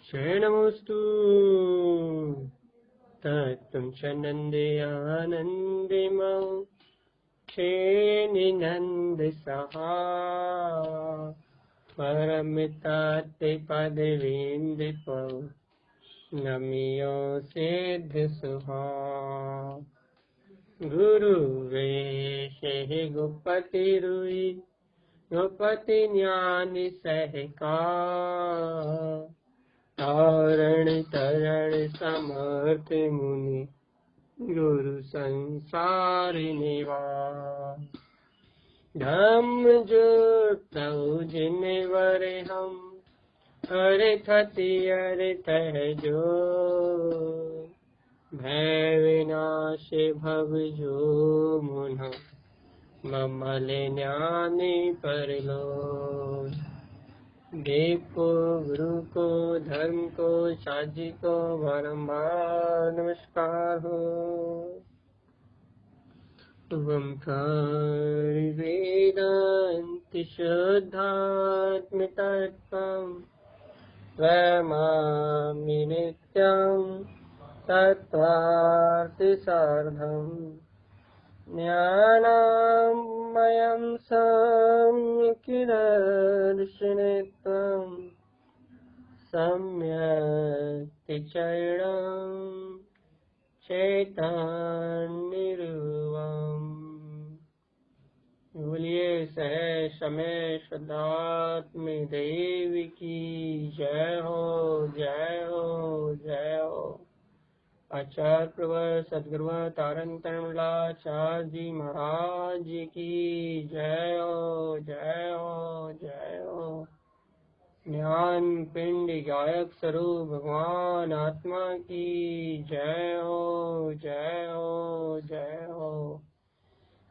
शरणमस्तु तत्त्वं च नन्दे आनन्दिमौ क्षेनिनन्दसहा परमिताते पदवीन्दिपौ नमियो सिद्धसुहा गुरु वेश गोपति रुई गोपति ज्ञान सहकार तारण तरण समर्थ मुनि गुरु संसार निवास धम्म जो जिनवर हम अरे थति अरे तह जो भय विनाश भव जो मुन ममल ज्ञानी परलो देव को गुरु को धर्म को साजी को बारंबार नमस्कार हो। ओंकार वेदांत शुद्धात्म तत्त्वं त्वमामि नित्यं तत्त्वार्थ सार्धम् ज्ञानामयं सम्यक्-दर्शनत्वं सम्यक् चरणं चैतन्यरूपम्। बोलिए सह समय शुद्धात्म देव की जय हो, जय हो, जय हो। आचार्य प्रवर सदगुरु तारण तरणलाचार्य जी महाराज जी की जय हो, जय हो, जय हो। ज्ञान पिंड गायक स्वरूप भगवान आत्मा की जय हो, जय हो, जय हो।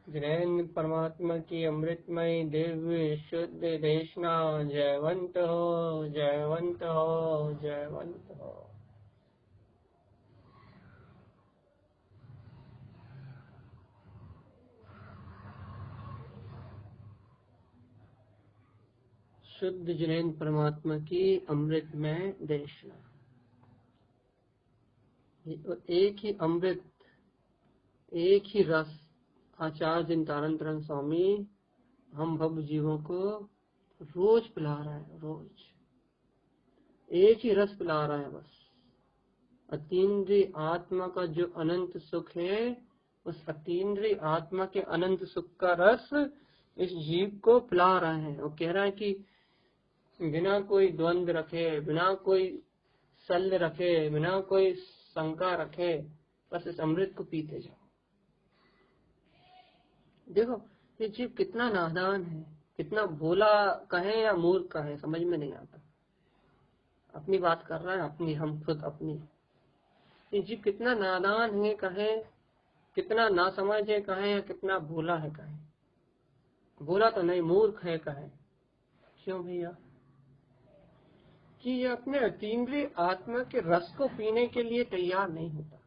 जिनेन्द्र परमात्मा की अमृतमय दिव्य शुद्ध देशना जयवंत हो, जयवंत हो, जयवंत हो। शुद्ध जिनेन्द्र परमात्मा की अमृतमय देशना। एक ही अमृत, एक ही रस आचार्य जिन तारण तरण स्वामी हम भव जीवों को रोज पिला रहा है। रोज एक ही रस पिला रहा है बस। अतीन्द्रिय आत्मा का जो अनंत सुख है, उस अतीन्द्रिय आत्मा के अनंत सुख का रस इस जीव को पिला रहा है। वो कह रहा है कि बिना कोई द्वंद रखे, बिना कोई शल्य रखे, बिना कोई शंका रखे, बस इस अमृत को पीते जाओ। देखो ये जीव कितना नादान है, कितना भोला कहे या मूर्ख कहे समझ में नहीं आता। अपनी बात कर रहा है, अपनी, हम खुद अपनी। ये जीव कितना नादान है कहे, कितना नासमझ है कहे, या कितना भोला है कहे। भोला तो नहीं, मूर्ख है कहे। क्यों भैया? कि ये अपने अतीन्द्रिय आत्मा के रस को पीने के लिए तैयार नहीं होता,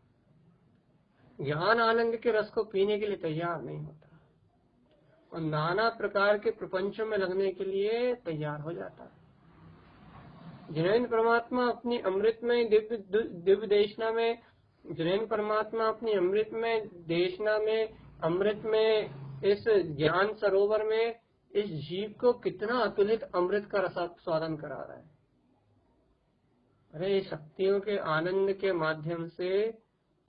ज्ञान आनंद के रस को पीने के लिए तैयार नहीं होता, और नाना प्रकार के प्रपंचों में लगने के लिए तैयार हो जाता है। जिनेन्द्र परमात्मा अपनी अमृतमय दिव्य देशना में, जिनेन्द्र परमात्मा अपनी अमृतमय देशना में, अमृत में, इस ज्ञान सरोवर में इस जीव को कितना अतुलित अमृत का रसास्वादन करा रहा है। अरे शक्तियों के आनंद के माध्यम से,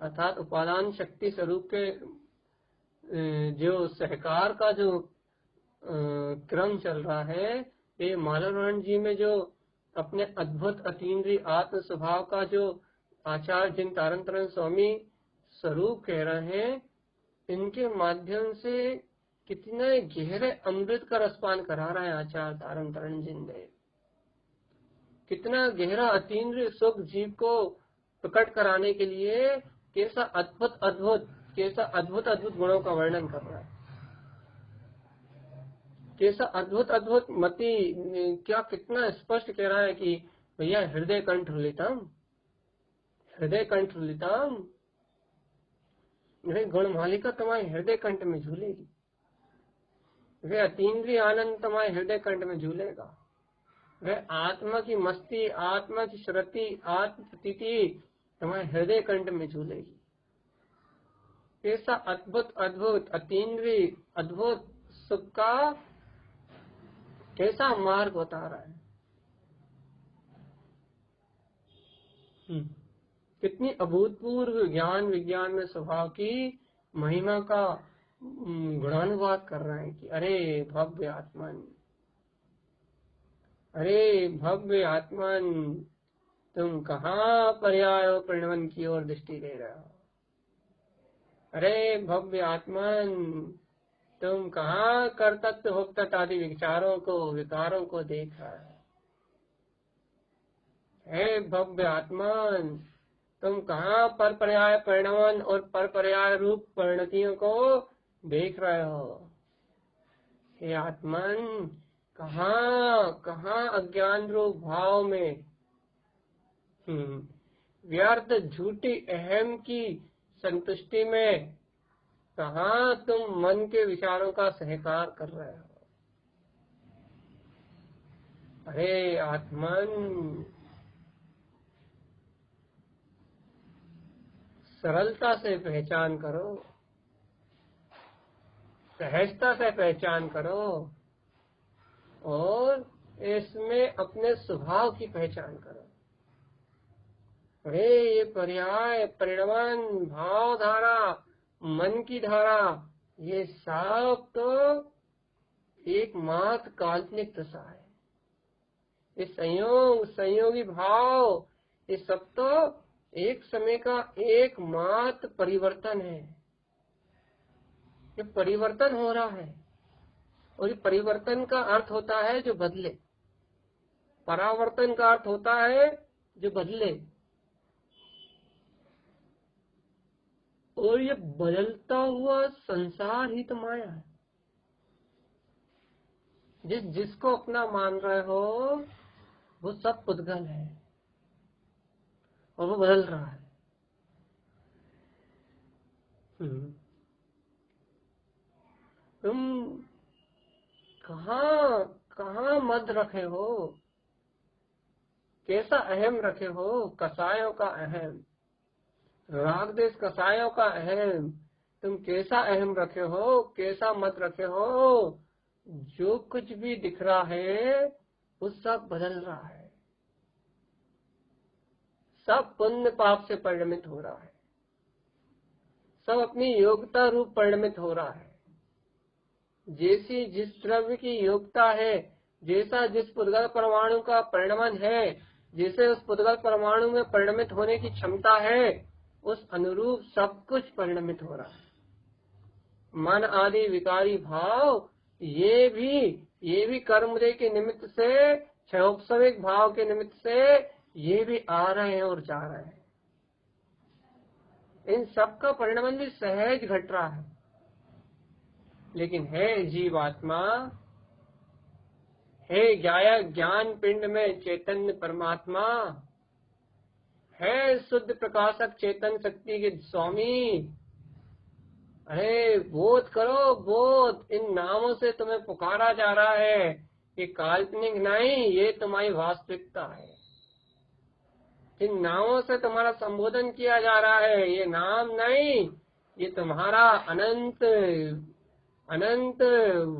अर्थात उपादान शक्ति स्वरूप के जो सहकार का जो क्रम चल रहा है, ये मालवरण जी में जो अपने अद्भुत अतीन्द्रिय आत्म स्वभाव का जो आचार्य जिन तारण तरण स्वामी स्वरूप कह रहे हैं, इनके माध्यम से कितने गहरे अमृत का रसपान करा रहा है आचार्य तारण तरण जिंदेव। कितना गहरा अतीन्द्रिय सुख जीव को प्रकट कराने के लिए कैसा अद्भुत अद्भुत गुणों का वर्णन कर रहा है। कैसा अद्भुत अद्भुत मति, क्या कितना स्पष्ट कह रहा है कि भैया हृदय कंठ ललितम, हृदय कंठ ललितम, वे गुणमालिका तुम्हारे हृदय कंठ में झूलेगी, वे अतीन्द्रिय आनंद तुम्हारे हृदय कंठ में झूलेगा। वह आत्मा की मस्ती, आत्मा की श्रुति, आत्म प्रतीति तुम्हारे हृदय कंठ में झूलेगी। कैसा अद्भुत अद्भुत अतीन्द्रिय अद्भुत सुख का कैसा मार्ग बता रहा है। कितनी अभूतपूर्व ज्ञान विज्ञान में स्वभाव की महिमा का गुणानुवाद कर रहे हैं कि अरे भव्य आत्मन, अरे भव्य आत्मन, तुम कहाँ पर्याय और परिणमन की ओर दृष्टि दे रहे हो। अरे भव्य आत्मन, तुम कहाँ कर्तव्य भोक्तव्य आदि विचारों को विकारों को देख रहा है। हे भव्य आत्मन, तुम कहाँ पर पर्याय परिणमन और पर पर्याय रूप परिणतियों को देख रहे हो। हे आत्मन, कहाँ कहाँ अज्ञान रूप भाव में व्यर्थ झूठी अहम की संतुष्टि में कहाँ तुम मन के विचारों का सहकार कर रहे हो। अरे आत्मन, सरलता से पहचान करो, सहजता से पहचान करो और इसमें अपने स्वभाव की पहचान करो। अरे ये पर्याय परिणमन भाव धारा मन की धारा ये सब तो एकमात्र काल्पनिक दशा है। ये संयोग संयोगी भाव ये सब तो एक समय का एकमात्र परिवर्तन है। ये परिवर्तन हो रहा है और ये परिवर्तन का अर्थ होता है जो बदले, परावर्तन का अर्थ होता है जो बदले। और ये बदलता हुआ संसार ही तो माया है। जिसको अपना मान रहे हो वो सब पुद्गल है और वो बदल रहा है। तुम कहाँ कहाँ मद रखे हो, कैसा अहम रखे हो, कसायों का अहम, राग देश कसायों का अहम, तुम कैसा अहम रखे हो, कैसा मत रखे हो। जो कुछ भी दिख रहा है वो सब बदल रहा है, सब पुण्य पाप से परिणमित हो रहा है, सब अपनी योग्यता रूप परिणमित हो रहा है। जैसी जिस द्रव्य की योग्यता है, जैसा जिस पुद्गल परमाणु का परिणमन है, जैसे उस पुद्गल परमाणु में परिणमित होने की क्षमता है, उस अनुरूप सब कुछ परिणमित हो रहा है। मन आदि विकारी भाव ये भी कर्मोदय के निमित्त से, क्षयोपसविक भाव के निमित्त से ये भी आ रहे हैं और जा रहे हैं। इन सब का परिणमन भी सहज घट रहा है। लेकिन है जीवात्मा, है ज्ञान पिंड में चैतन्य परमात्मा, है शुद्ध प्रकाशक चेतन शक्ति के स्वामी। अरे बोध करो, बोध। इन नामों से तुम्हें पुकारा जा रहा है, ये काल्पनिक नहीं, ये तुम्हारी वास्तविकता है। इन नामों से तुम्हारा संबोधन किया जा रहा है, ये नाम नहीं, ये तुम्हारा अनंत अनंत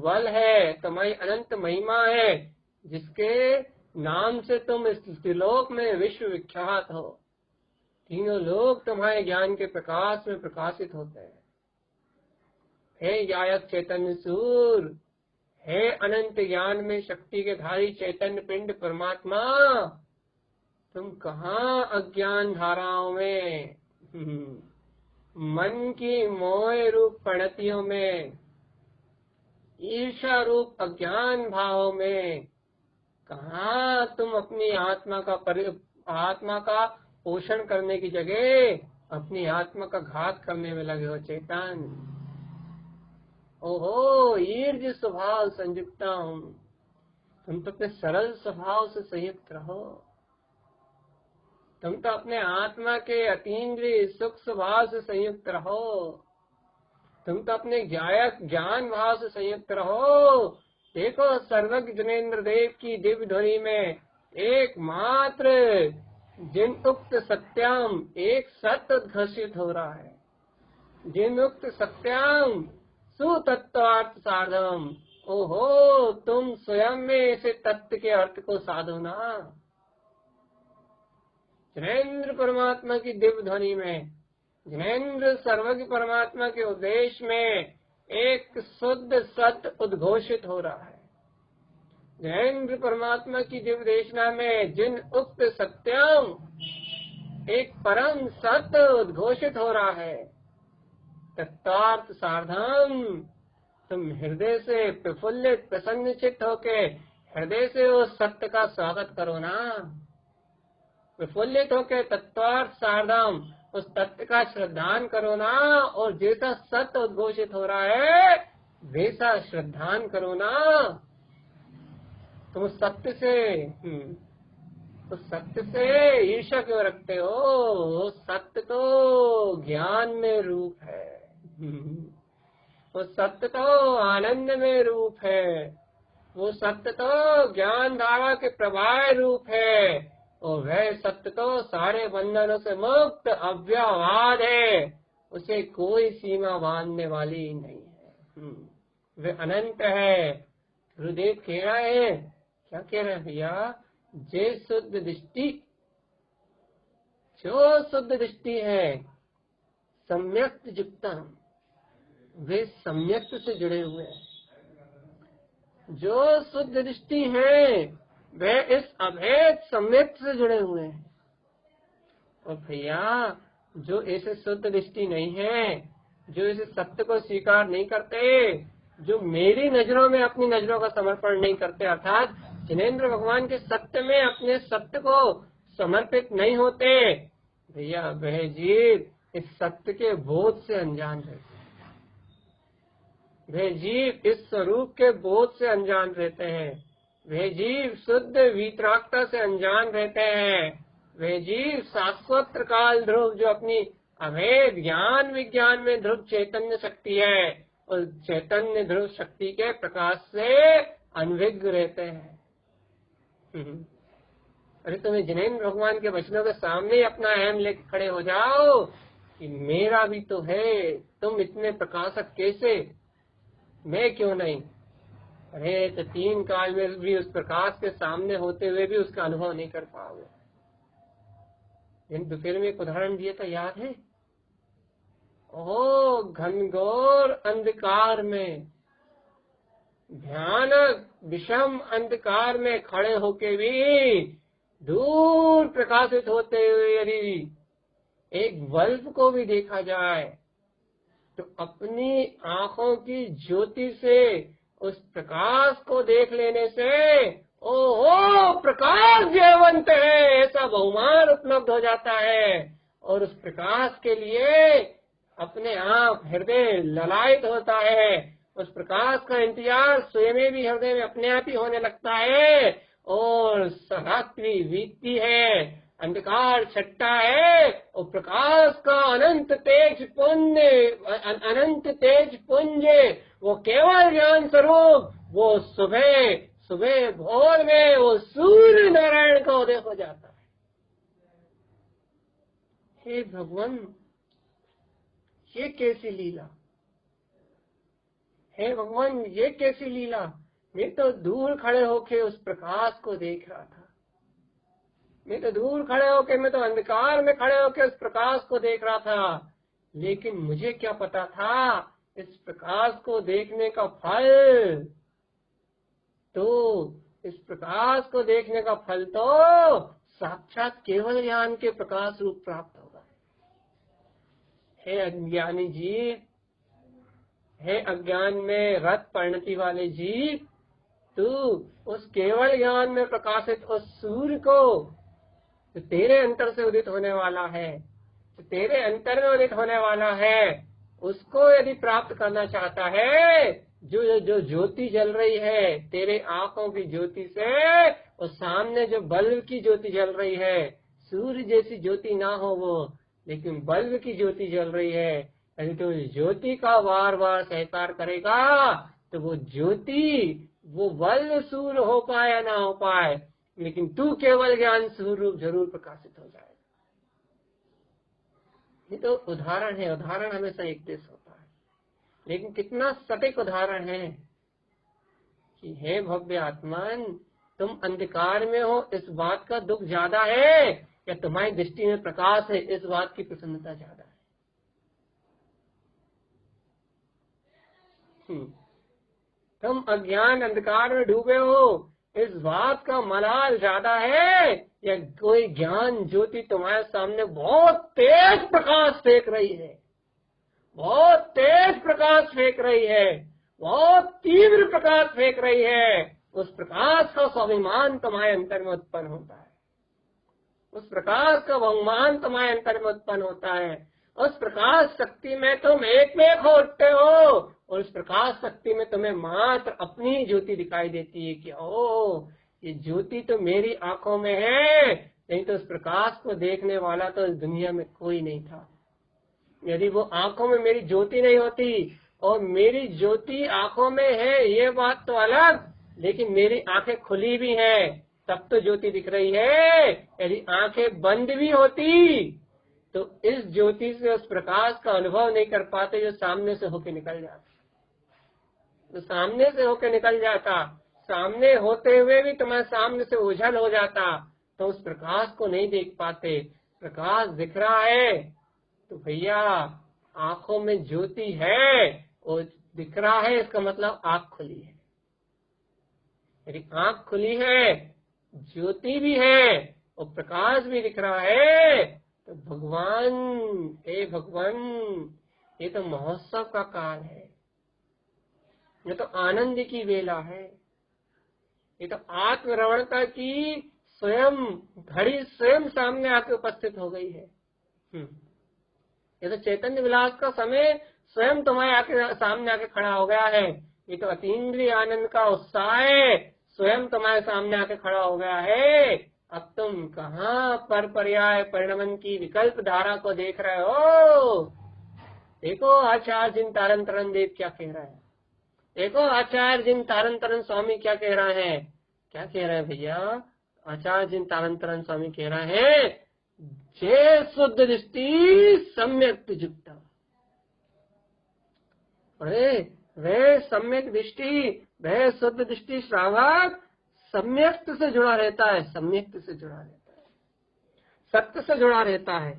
बल है, तुम्हारी अनंत महिमा है, जिसके नाम से तुम इस त्रिलोक में विश्व विख्यात हो। तीनों लोग तुम्हारे ज्ञान के प्रकाश में प्रकाशित होते हैं। हे गायक चैतन्य सूर, हे अनंत ज्ञान में शक्ति के धारी चैतन्य पिंड परमात्मा, तुम कहाँ अज्ञान धाराओं में, मन की मोह रूप प्रणतियों में, ईर्षा रूप अज्ञान भावों में, कहाँ तुम अपनी आत्मा का पोषण करने की जगह अपनी आत्मा का घात करने में लगे हो चेतन। ओहो ईर्ज स्वभाव संयुक्ता हूँ, तुम तो अपने सरल स्वभाव से संयुक्त रहो। तुम तो अपने आत्मा के अतीन्द्रिय सुख स्वभाव से संयुक्त रहो। तुम तो अपने ज्ञान भाव से संयुक्त रहो। देखो सर्वज्ञ जनेन्द्र देव की दिव्य ध्वनि में एकमात्र जिन उक्त सत्याम एक सत्य उद्घोषित हो रहा है। जिन उक्त सत्याम सुतत्वार्थ साधम। ओहो, तुम स्वयं में ऐसे तत्व के अर्थ को साधो ना। जनेन्द्र परमात्मा की दिव्य ध्वनि में, जनेन्द्र सर्वज्ञ परमात्मा के उपदेश में एक शुद्ध सत्य उद्घोषित हो रहा है। जनेन्द्र परमात्मा की दिव्य देशना में जिन उक्त सत्यम एक परम सत्य उद्घोषित हो रहा है, तत्वार्थ साधम। तुम हृदय से प्रफुल्लित प्रसन्नचित्त होके हृदय से उस सत्य का स्वागत करो ना। प्रफुल्लित होके तत्वार्थ साधम उस तत्व का श्रद्धान करो ना। और जैसा सत्य उद्घोषित हो रहा है वैसा श्रद्धान करो ना। तुम उस सत्य से ईर्ष्या क्यों रखते हो? सत्य तो ज्ञान में रूप है, वो सत्य तो आनंद में रूप है, वो सत्य तो ज्ञान धारा के प्रवाह रूप है। और वह सत्य तो सारे बंधनों से मुक्त अव्यवहार है, उसे कोई सीमा बांधने वाली नहीं है। वह अनंत है। गुरुदेव कह रहे हैं, क्या कह रहे हैं भैया? जे शुद्ध दृष्टि, जो शुद्ध दृष्टि है सम्यक युक्ता, वे सम्यक से जुड़े हुए हैं। जो शुद्ध दृष्टि है वे इस अभेद सम्यक से जुड़े हुए हैं। और भैया जो ऐसे शुद्ध दृष्टि नहीं है, जो इस सत्य को स्वीकार नहीं करते, जो मेरी नजरों में अपनी नजरों का समर्पण नहीं करते, अर्थात जिनेन्द्र भगवान के सत्य में अपने सत्य को समर्पित नहीं होते, भैया वह जीव इस सत्य के बोध से अनजान रहते हैं। वह जीव इस स्वरूप के बोध से अनजान रहते हैं। वह जीव शुद्ध वीतरागता से अनजान रहते हैं। वह जीव शाश्वत काल ध्रुव जो अपनी अभेद ज्ञान विज्ञान में ध्रुव चैतन्य शक्ति है, उस चैतन्य ध्रुव शक्ति के प्रकाश से अनभिज्ञ रहते हैं। अरे तुम्हें जिनेन्द्र भगवान के वचनों के सामने ही अपना अहम लेकर खड़े हो जाओ कि मेरा भी तो है, तुम इतने प्रकाशक कैसे, मैं क्यों नहीं? अरे तो तीन काल में भी उस प्रकाश के सामने होते हुए भी उसका अनुभव नहीं कर पाओगे। दोपहर में एक उदाहरण दिया था, याद है? ओह, घनघोर अंधकार में, भयानक विषम अंधकार में खड़े होके भी दूर प्रकाशित होते हुए यदि एक बल्ब को भी देखा जाए तो अपनी आंखों की ज्योति से उस प्रकाश को देख लेने से ओहो प्रकाश जयवंत है ऐसा बहुमान उपलब्ध हो जाता है। और उस प्रकाश के लिए अपने आप हृदय ललायित होता है। उस प्रकाश का इंतजार स्वयं भी हृदय में अपने आप ही होने लगता है। और रात्रि बीतती है, अंधकार छट्टा है और प्रकाश का अनंत तेज पुंज वो केवल ज्ञान स्वरूप, वो सुबह भोर में वो सूर्य नारायण का उदय हो जाता है। हे भगवान, ये कैसी लीला है भगवान, ये कैसी लीला। मैं तो दूर खड़े होके उस प्रकाश को देख रहा था। मैं तो दूर खड़े होके, मैं तो अंधकार में खड़े होके उस प्रकाश को देख रहा था। लेकिन मुझे क्या पता था इस प्रकाश को देखने का फल तो, इस प्रकाश को देखने का फल तो साक्षात केवल ज्ञान के प्रकाश रूप प्राप्त होगा। हे अज्ञानी जीव, हे अज्ञान में रत परिणति वाले जीव, तू उस केवल ज्ञान में प्रकाशित उस सूर्य को जो तेरे अंतर से उदित होने वाला है, जो तेरे अंतर में उदित होने वाला है, उसको यदि प्राप्त करना चाहता है, जो जो ज्योति जल रही है तेरे आंखों की ज्योति से, और सामने जो बल्ब की ज्योति जल रही है, सूर्य जैसी ज्योति ना हो वो, लेकिन बल्ब की ज्योति जल रही है, यदि तो ज्योति का बार बार स्वीकार करेगा तो वो ज्योति वो बल सूर हो पाए या ना हो पाए, लेकिन तू केवल ज्ञान स्वरूप जरूर प्रकाशित हो जाएगा। ये तो उदाहरण है, उदाहरण हमेशा एक देश होता है, लेकिन कितना सटीक उदाहरण है कि हे भव्य आत्मन, तुम अंधकार में हो इस बात का दुख ज्यादा है या तुम्हारी दृष्टि में प्रकाश है इस बात की प्रसन्नता ज्यादा है। तुम अज्ञान अंधकार में डूबे हो इस बात का मलाल ज्यादा है या कोई ज्ञान ज्योति तुम्हारे सामने बहुत तेज प्रकाश फेंक रही है, बहुत तेज प्रकाश फेंक रही है, बहुत तीव्र प्रकाश फेंक रही है। उस प्रकाश का स्वाभिमान तुम्हारे अंतर में उत्पन्न होता है, उस प्रकाश का बहुमान तुम्हारे अंतर में उत्पन्न होता है। उस प्रकाश शक्ति में तुम एक में एक हो उठते हो और उस प्रकाश शक्ति में तुम्हें मात्र अपनी ज्योति दिखाई देती है कि ओ ये ज्योति तो मेरी आंखों में है, नहीं तो उस प्रकाश को देखने वाला तो इस दुनिया में कोई नहीं था। यदि वो आंखों में मेरी ज्योति नहीं होती और मेरी ज्योति आंखों में है ये बात तो अलग, लेकिन मेरी आंखें खुली भी हैं तब तो ज्योति दिख रही है। यदि आंखें बंद भी होती तो इस ज्योति से उस प्रकाश का अनुभव नहीं कर पाते जो सामने से होके निकल जाता, तो सामने से होके निकल जाता, सामने होते हुए भी तुम्हारे सामने से ओझल हो जाता, तो उस प्रकाश को नहीं देख पाते। प्रकाश दिख रहा है तो भैया आंखों में ज्योति है और दिख रहा है, इसका मतलब आंख खुली है। यदि आंख खुली है, ज्योति भी है और प्रकाश भी दिख रहा है, तो भगवान, हे भगवान, ये तो महोत्सव का काल है, ये तो आनंद की वेला है, ये तो आत्मरवणता की स्वयं घड़ी स्वयं सामने आके उपस्थित हो गई है। ये तो चैतन्य विलास का समय स्वयं तुम्हारे आके सामने आके खड़ा हो गया है। ये तो अतीन्द्रिय आनंद का उत्साह है, स्वयं तुम्हारे सामने आके खड़ा हो गया है। अब तुम कहाँ पर पर्याय परिणमन की विकल्प धारा को देख रहे हो? देखो आचार्य जिन तारन तरन देव क्या कह रहा है, देखो आचार्य जिन तारन तरन स्वामी क्या कह रहे हैं। क्या कह रहे हैं भैया? आचार्य जिन तारन तरन स्वामी कह रहे हैं, जे शुद्ध दृष्टि सम्यक युक्त। अरे वे सम्यक दृष्टि, वह शुद्ध दृष्टि श्रावक सम्यक्त से जुड़ा रहता है, सम्यक्त से जुड़ा रहता है, सत्य से जुड़ा रहता है।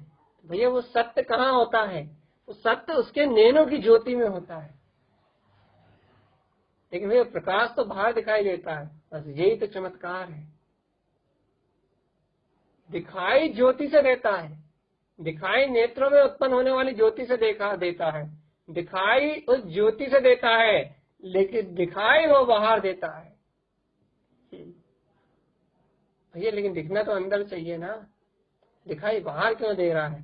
भैया वो सत्य कहाँ होता है? वो सत्य उसके नैनों की ज्योति में होता है। लेकिन भैया प्रकाश तो बाहर दिखाई देता है, बस यही तो चमत्कार है। दिखाई ज्योति से देता है, दिखाई नेत्रों में उत्पन्न होने वाली ज्योति से देता है, दिखाई उस ज्योति से देता है, लेकिन दिखाई वो बाहर देता है। भैया लेकिन दिखना तो अंदर चाहिए ना, दिखाई बाहर क्यों दे रहा है?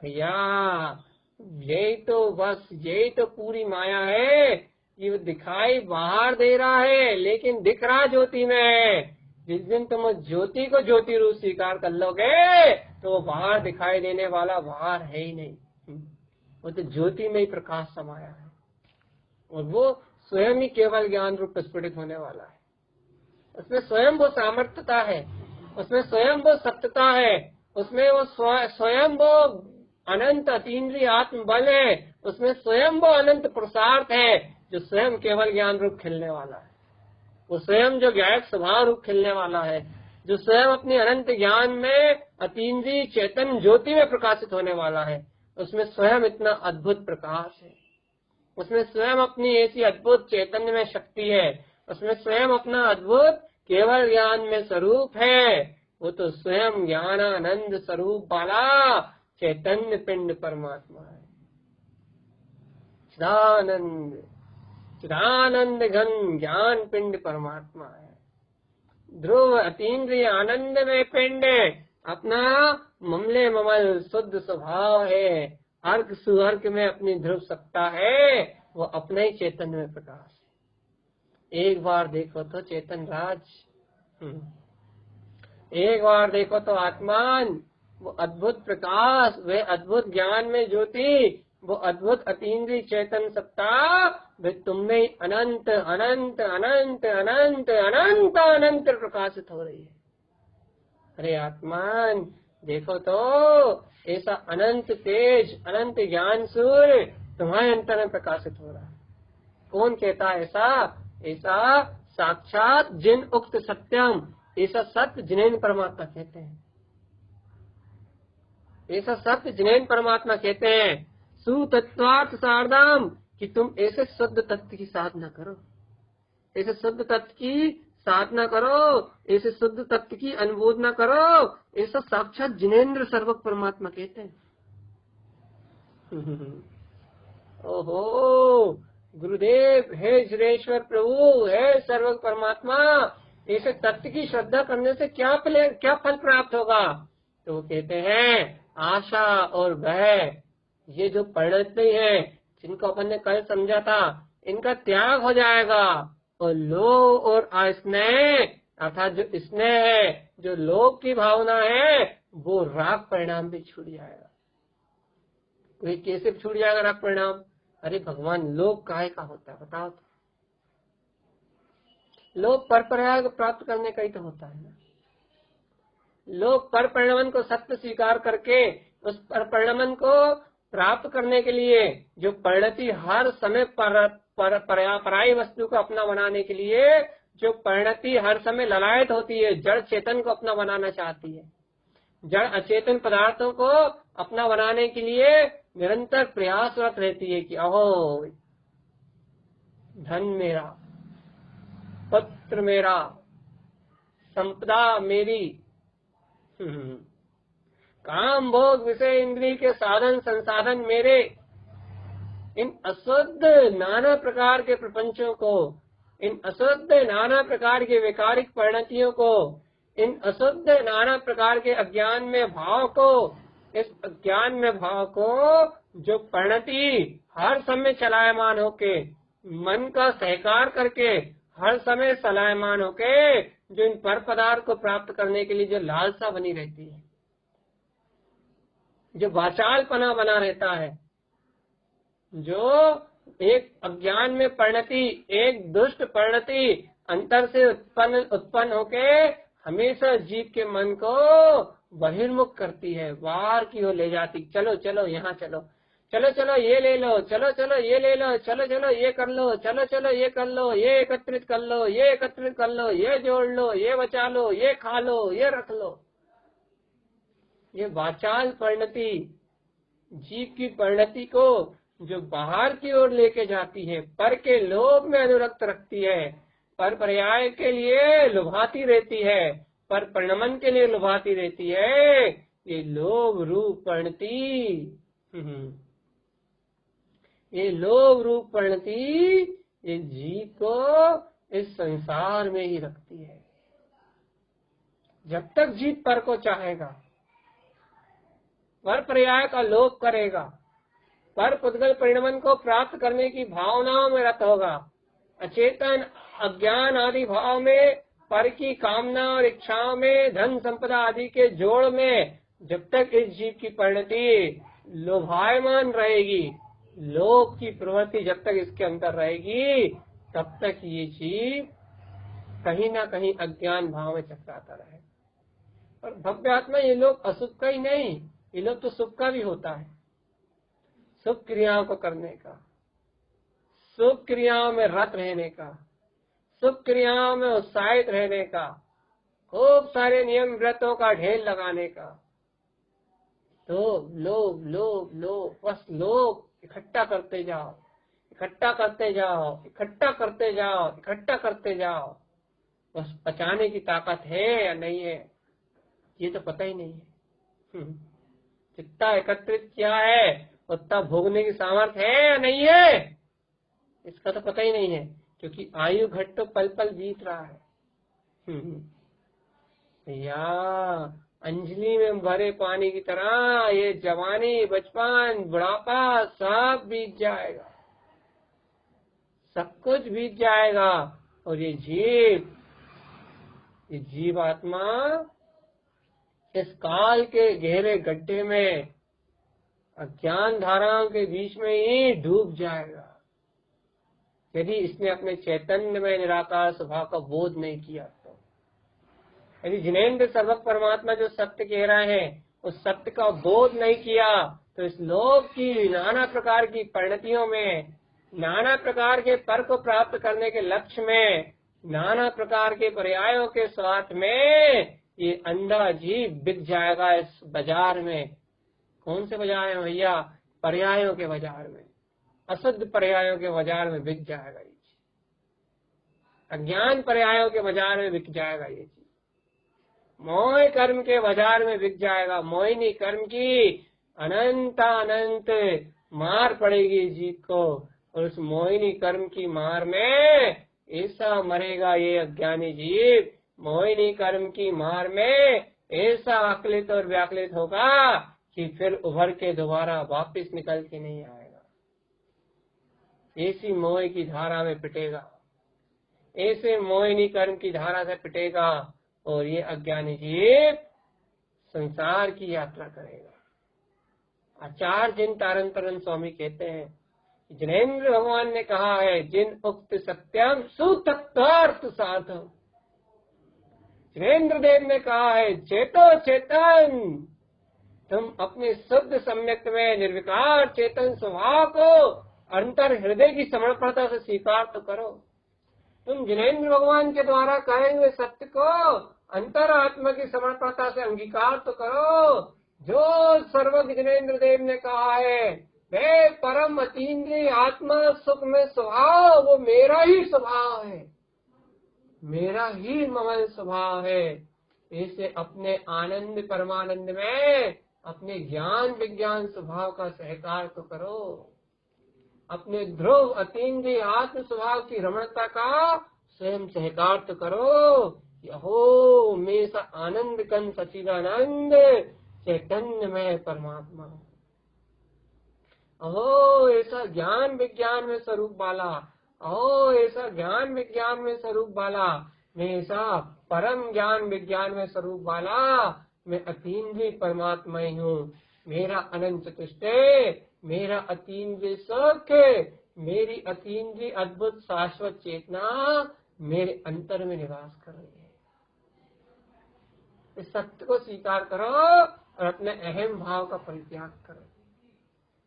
भैया यही तो बस यही तो पूरी माया है कि वो दिखाई बाहर दे रहा है लेकिन दिख रहा ज्योति में है। जिस दिन तुम उस ज्योति को ज्योति रूप स्वीकार कर लोगे तो वो बाहर दिखाई देने वाला बाहर है ही नहीं, वो तो ज्योति में ही प्रकाश समाया है और वो स्वयं ही केवल ज्ञान रूप प्रस्फुटित होने वाला है। उसमें स्वयं वो सामर्थ्यता है, उसमें स्वयं वो सत्यता है, उसमें वो स्वयं वो अनंत अतीन्द्रिय आत्म बल है, उसमें स्वयं वो अनंत पुरुषार्थ है जो स्वयं केवल ज्ञान रूप खिलने वाला है। वो स्वयं जो ज्ञायक स्वभाव रूप खिलने वाला है, जो स्वयं अपनी अनंत ज्ञान में अतीन्द्रिय चेतन ज्योति में प्रकाशित होने वाला है। उसमें स्वयं इतना अद्भुत प्रकाश है, उसमें स्वयं अपनी ऐसी अद्भुत चैतन्य में शक्ति है, उसमें स्वयं अपना अद्भुत केवल ज्ञान में स्वरूप है। वो तो स्वयं ज्ञानानंद स्वरूप वाला चैतन्य पिंड परमात्मा है। चिदानंद चिदानंद घन ज्ञान पिंड परमात्मा है। ध्रुव अतीन्द्रिय आनंद में पिंड अपना ममले ममल शुद्ध स्वभाव है, अर्घ सुअर्घ में अपनी ध्रुव सत्ता है, वो अपने ही चैतन्य में प्रकाश है। एक बार देखो तो चेतन राज, एक बार देखो तो आत्मान, वो अद्भुत प्रकाश, वे अद्भुत ज्ञान में ज्योति वो अद्भुत अतीन्द्रिय चेतन सत्ता वे तुम में अनंत अनंत अनंत अनंत अनंत अनंत प्रकाशित हो रही है। अरे आत्मान देखो तो, ऐसा अनंत तेज अनंत ज्ञान सूर्य तुम्हारे अंतर में प्रकाशित हो रहा है। कौन कहता है ऐसा? ऐसा साक्षात जिन उक्त सत्यम, ऐसा सत्य जिन्हें परमात्मा कहते हैं। ऐसा सत्य जिन्हें परमात्मा कहते हैं। सुतत्वार्थ सारदाम, कि तुम ऐसे शुद्ध तत्व की साधना करो, ऐसे शुद्ध तत्व की साधना करो, ऐसे शुद्ध तत्व की अनुमोदना करो। ऐसा साक्षात जिनेन्द्र सर्वक परमात्मा कहते हैं। ओहो गुरुदेव, हे श्रेष्ठवर प्रभु, हे सर्वक परमात्मा, ऐसे तत्व की श्रद्धा करने से क्या फल प्राप्त होगा? तो वो कहते हैं आशा और भय, ये जो परिणति है, जिनको अपन ने कल समझा था, इनका त्याग हो जाएगा। और लोभ और स्नेह, अर्थात जो स्नेह है, जो लोभ की भावना है, वो राग परिणाम भी छूट जाएगा। तो कैसे छूट जाएगा राग परिणाम? अरे भगवान, लोभ काहे का होता है बताओ तो? लोभ पर परिणाम प्राप्त करने का ही तो होता है ना। लोग पर परिणाम को सत्य स्वीकार करके उस पर परिणाम को प्राप्त करने के लिए जो परिणति हर समय पराई वस्तु को अपना बनाने के लिए जो परिणति हर समय ललायत होती है, जड़ चेतन को अपना बनाना चाहती है, जड़ अचेतन पदार्थों को अपना बनाने के लिए निरंतर प्रयासरत रहती है कि अहो धन मेरा, पुत्र मेरा, संपदा मेरी, काम भोग विषय इंद्रिय के साधन संसाधन मेरे। इन अशुद्ध नाना प्रकार के प्रपंचों को, इन अशुद्ध नाना प्रकार के वैकारिक परिणतियों को, इन अशुद्ध नाना प्रकार के अज्ञान में भाव को, इस अज्ञान में भाव को जो परिणति हर समय चलायमान होके, मन का सहकार करके हर समय चलायमान होके, जो इन पर पदार्थ को प्राप्त करने के लिए जो लालसा बनी रहती है, जो वाचालपना बना रहता है, जो एक अज्ञान में परिणति, एक दुष्ट परिणति अंतर से उत्पन्न होके हमेशा जीव के मन को बहिर्मुख करती है, बाहर की ओर ले जाती। चलो चलो यहाँ चलो, चलो चलो ये ले लो, चलो चलो ये ले लो, चलो चलो ये कर लो, चलो चलो ये कर लो, ये एकत्रित कर लो, ये एकत्रित कर लो, ये जोड़ लो, ये बचा लो, ये खा लो, ये रख लो। ये वाचाल परिणति जीव की परिणति को जो बाहर की ओर लेके जाती है, पर के लोभ में अनुरक्त रखती है, पर पर्याय के लिए लुभाती रहती है, पर परिणमन के लिए लुभाती रहती है, ये लोभ रूप परिणति। ये लोभ रूप परिणति ये जीव को इस संसार में ही रखती है। जब तक जीव पर को चाहेगा, पर पर्याय का लोभ करेगा, पर पुद्गल परिणमन को प्राप्त करने की भावनाओं में रत होगा, अचेतन अज्ञान आदि भाव में, पर की कामना और इच्छाओं में, धन संपदा आदि के जोड़ में जब तक इस जीव की परिणति लोभायमान रहेगी, लोभ की प्रवृत्ति जब तक इसके अंदर रहेगी, तब तक ये जीव कहीं ना कहीं अज्ञान भाव में चकराता रहे। और भव्य आत्मा ये लोग अशुभ का ही नहीं, ये लोग तो सुख का भी होता है, शुभ क्रियाओं को करने का, शुभ क्रियाओं में रत रहने का, शुभ क्रियाओं में उत्साहित रहने का, खूब सारे नियम व्रतों का ढेर लगाने का। तो लोभ लोभ लोभ, बस लोभ इकट्ठा करते जाओ, इकट्ठा करते जाओ, इकट्ठा करते जाओ, इकट्ठा करते जाओ। बस पचाने की ताकत है या नहीं है ये तो पता ही नहीं है। जितना एकत्रित किया है उतना भोगने की सामर्थ्य है या नहीं है इसका तो पता ही नहीं है, क्योंकि आयु घट तो पल पल बीत रहा है। या अंजलि में भरे पानी की तरह ये जवानी, बचपन, बुढ़ापा सब बीत जाएगा, सब कुछ बीत जाएगा। और ये जीवात्मा इस काल के गहरे गड्ढे में अज्ञान धाराओं के बीच में ही डूब जाएगा यदि इसने अपने चैतन्य में निराकार स्वभाव का बोध नहीं किया। तो यदि जिनेंद्र सर्वक परमात्मा जो सत्य कह रहे हैं उस सत्य का बोध नहीं किया तो इस लोक की नाना प्रकार की परिणतियों में, नाना प्रकार के पर को प्राप्त करने के लक्ष्य में, नाना प्रकार के पर्यायों के स्वार्थ में ये अंधा जीव बिक जाएगा इस बाजार में। कौन से बाजार में भैया? पर्यायों के बाजार में, अशुद्ध पर्यायों के बाजार में बिक जाएगा ये चीज, अज्ञान पर्यायों के बाजार में बिक जाएगा ये चीज, मोह कर्म के बाजार में बिक जाएगा। मोहिनी कर्म की अनंत अनंत मार पड़ेगी जीव को, और उस मोहिनी कर्म की मार में ऐसा मरेगा ये अज्ञानी जीव। मोहिनी कर्म की मार में ऐसा आकलित और व्याकुलित होगा कि फिर उभर के दोबारा वापस निकल के नहीं आएगा। ऐसी मोह की धारा में पिटेगा, ऐसे मोहिनी कर्म की धारा से पिटेगा, और ये अज्ञानी जीव संसार की यात्रा करेगा। आचार्य जिन तारण तरन स्वामी कहते हैं, जिनेंद्र भगवान ने कहा है, जिन उक्त सत्यम सुतत्वार्थ साधो। जिनेंद्र देव ने कहा है, चेतो चेतन, तुम अपने शुद्ध सम्यक में निर्विकार चेतन स्वभाव को अंतर हृदय की समर्पणता से स्वीकार तो करो। तुम जिनेंद्र भगवान के द्वारा कहे हुए सत्य को अंतर आत्मा की समर्पणता से अंगीकार तो करो। जो सर्वज्ञ जिनेंद्र देव ने कहा है, वे परम अतीन्द्रिय आत्मा सुख में स्वभाव, वो मेरा ही स्वभाव है, मेरा ही ममल स्वभाव है। इसे अपने आनंद परमानंद में अपने ज्ञान विज्ञान स्वभाव का सहकार तो करो। अपने ध्रुव अतीन्द्रिय आत्म स्वभाव की रमणता का स्वयं सहकार तो करो। अहो मैं सा आनंद कन सचिदानंद चैतन्य में परमात्मा, अहो ऐसा ज्ञान विज्ञान में स्वरूप वाला, अहो ऐसा ज्ञान विज्ञान में स्वरूप वाला, मैं ऐसा परम ज्ञान विज्ञान में स्वरूप वाला, मैं अतीन्द्रिय परमात्मा ही हूँ। मेरा अनंत चतुष्टय, मेरा अतीन्द्रिय सुख, मेरी अतीन्द्रिय अद्भुत शाश्वत चेतना मेरे अंतर में निवास कर रही है। इस सत्य को स्वीकार करो और अपने अहम भाव का परित्याग करो।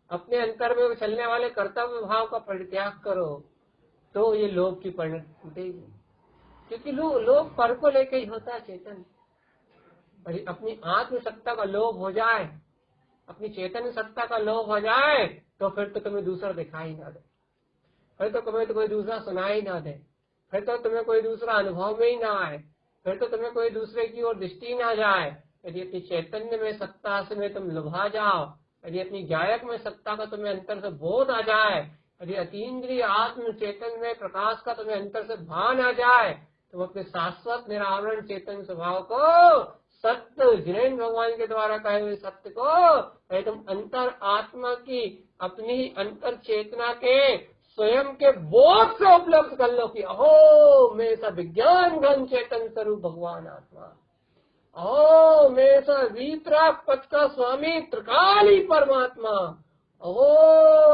अपने अंतर में चलने वाले कर्तव्य भाव का परित्याग करो, तो ये लोभ की परिणति टूटेगी। क्योंकि लोभ पर को लेके ही होता है चेतन। और अपनी आत्म सत्ता का लोभ हो जाए, अपनी चेतन सत्ता का लोभ हो जाए, तो फिर तो तुम्हें दूसरा दिखाई ना दे, फिर तो तुम्हें कोई दूसरा सुनाई ना दे, फिर तो तुम्हें कोई दूसरा अनुभव में ही ना आए, फिर तो तुम्हें कोई दूसरे की ओर दृष्टि ना जाए। यदि अपनी चैतन्य में सत्ता से तुम लुभा जाओ, यदि अपनी गायक में सत्ता का तुम्हें अंतर से बोध आ जाए, यदि अतीन्द्रिय आत्म चेतन में प्रकाश का तुम्हें अंतर से भान आ जाए, तुम अपने शाश्वत निरावरण चेतन स्वभाव को, सत्य जिनेंद्र भगवान के द्वारा कहे हुए सत्य को तुम अंतर आत्मा की अपनी अंतर चेतना के स्वयं के बोध से उपलब्ध कर लो कि अहो मैं ऐसा विज्ञान घन चेतन स्वरूप भगवान आत्मा, अहो मैं ऐसा वीतराग पथ का स्वामी त्रिकाली परमात्मा, अहो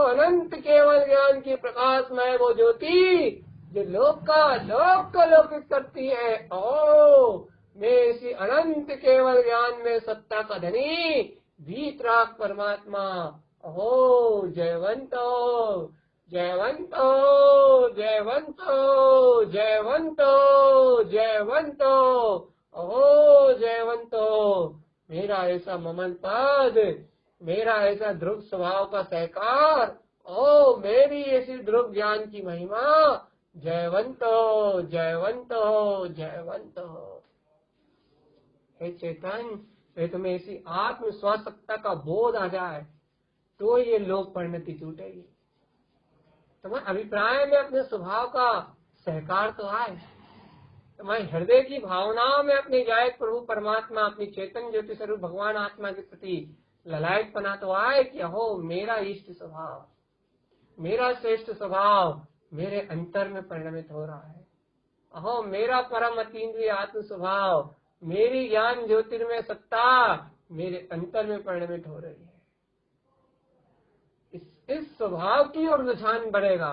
अनंत केवल ज्ञान की प्रकाशमय वो ज्योति जो लोक का लौकिक करती है, अहो मैं इसी अनंत केवल ज्ञान में सत्ता का धनी वीतराग परमात्मा, अहो जयवंतो जयवंतो जयवंतो जयवंतो जयवंतो, अहो जयवंतो मेरा ऐसा ममन पद, मेरा ऐसा ध्रुव स्वभाव का सहकार, ओ मेरी ऐसी ध्रुव ज्ञान की महिमा, जयवंतो जयवंतो जयवंतो। हे चेतन, तुम्हें ऐसी आत्म स्वसत्ता का बोध आ जाए तो ये लोक परिणति टूटेगी। तुम्हारे अभिप्राय में अपने स्वभाव का सहकार तो आए, तुम्हारे हृदय की भावनाओं में अपने गायक प्रभु परमात्मा, अपनी चेतन ज्योति स्वरूप भगवान आत्मा के प्रति ललायत पना तो आए कि अहो मेरा इष्ट स्वभाव, मेरा श्रेष्ठ स्वभाव मेरे अंतर में परिणमित हो रहा है, अहो मेरा परम अतीन्द्रिय आत्म स्वभाव, मेरी ज्ञान ज्योतिर्मय सत्ता मेरे अंतर में परिणमित हो रही है। इस स्वभाव की ओर रुझान बढ़ेगा,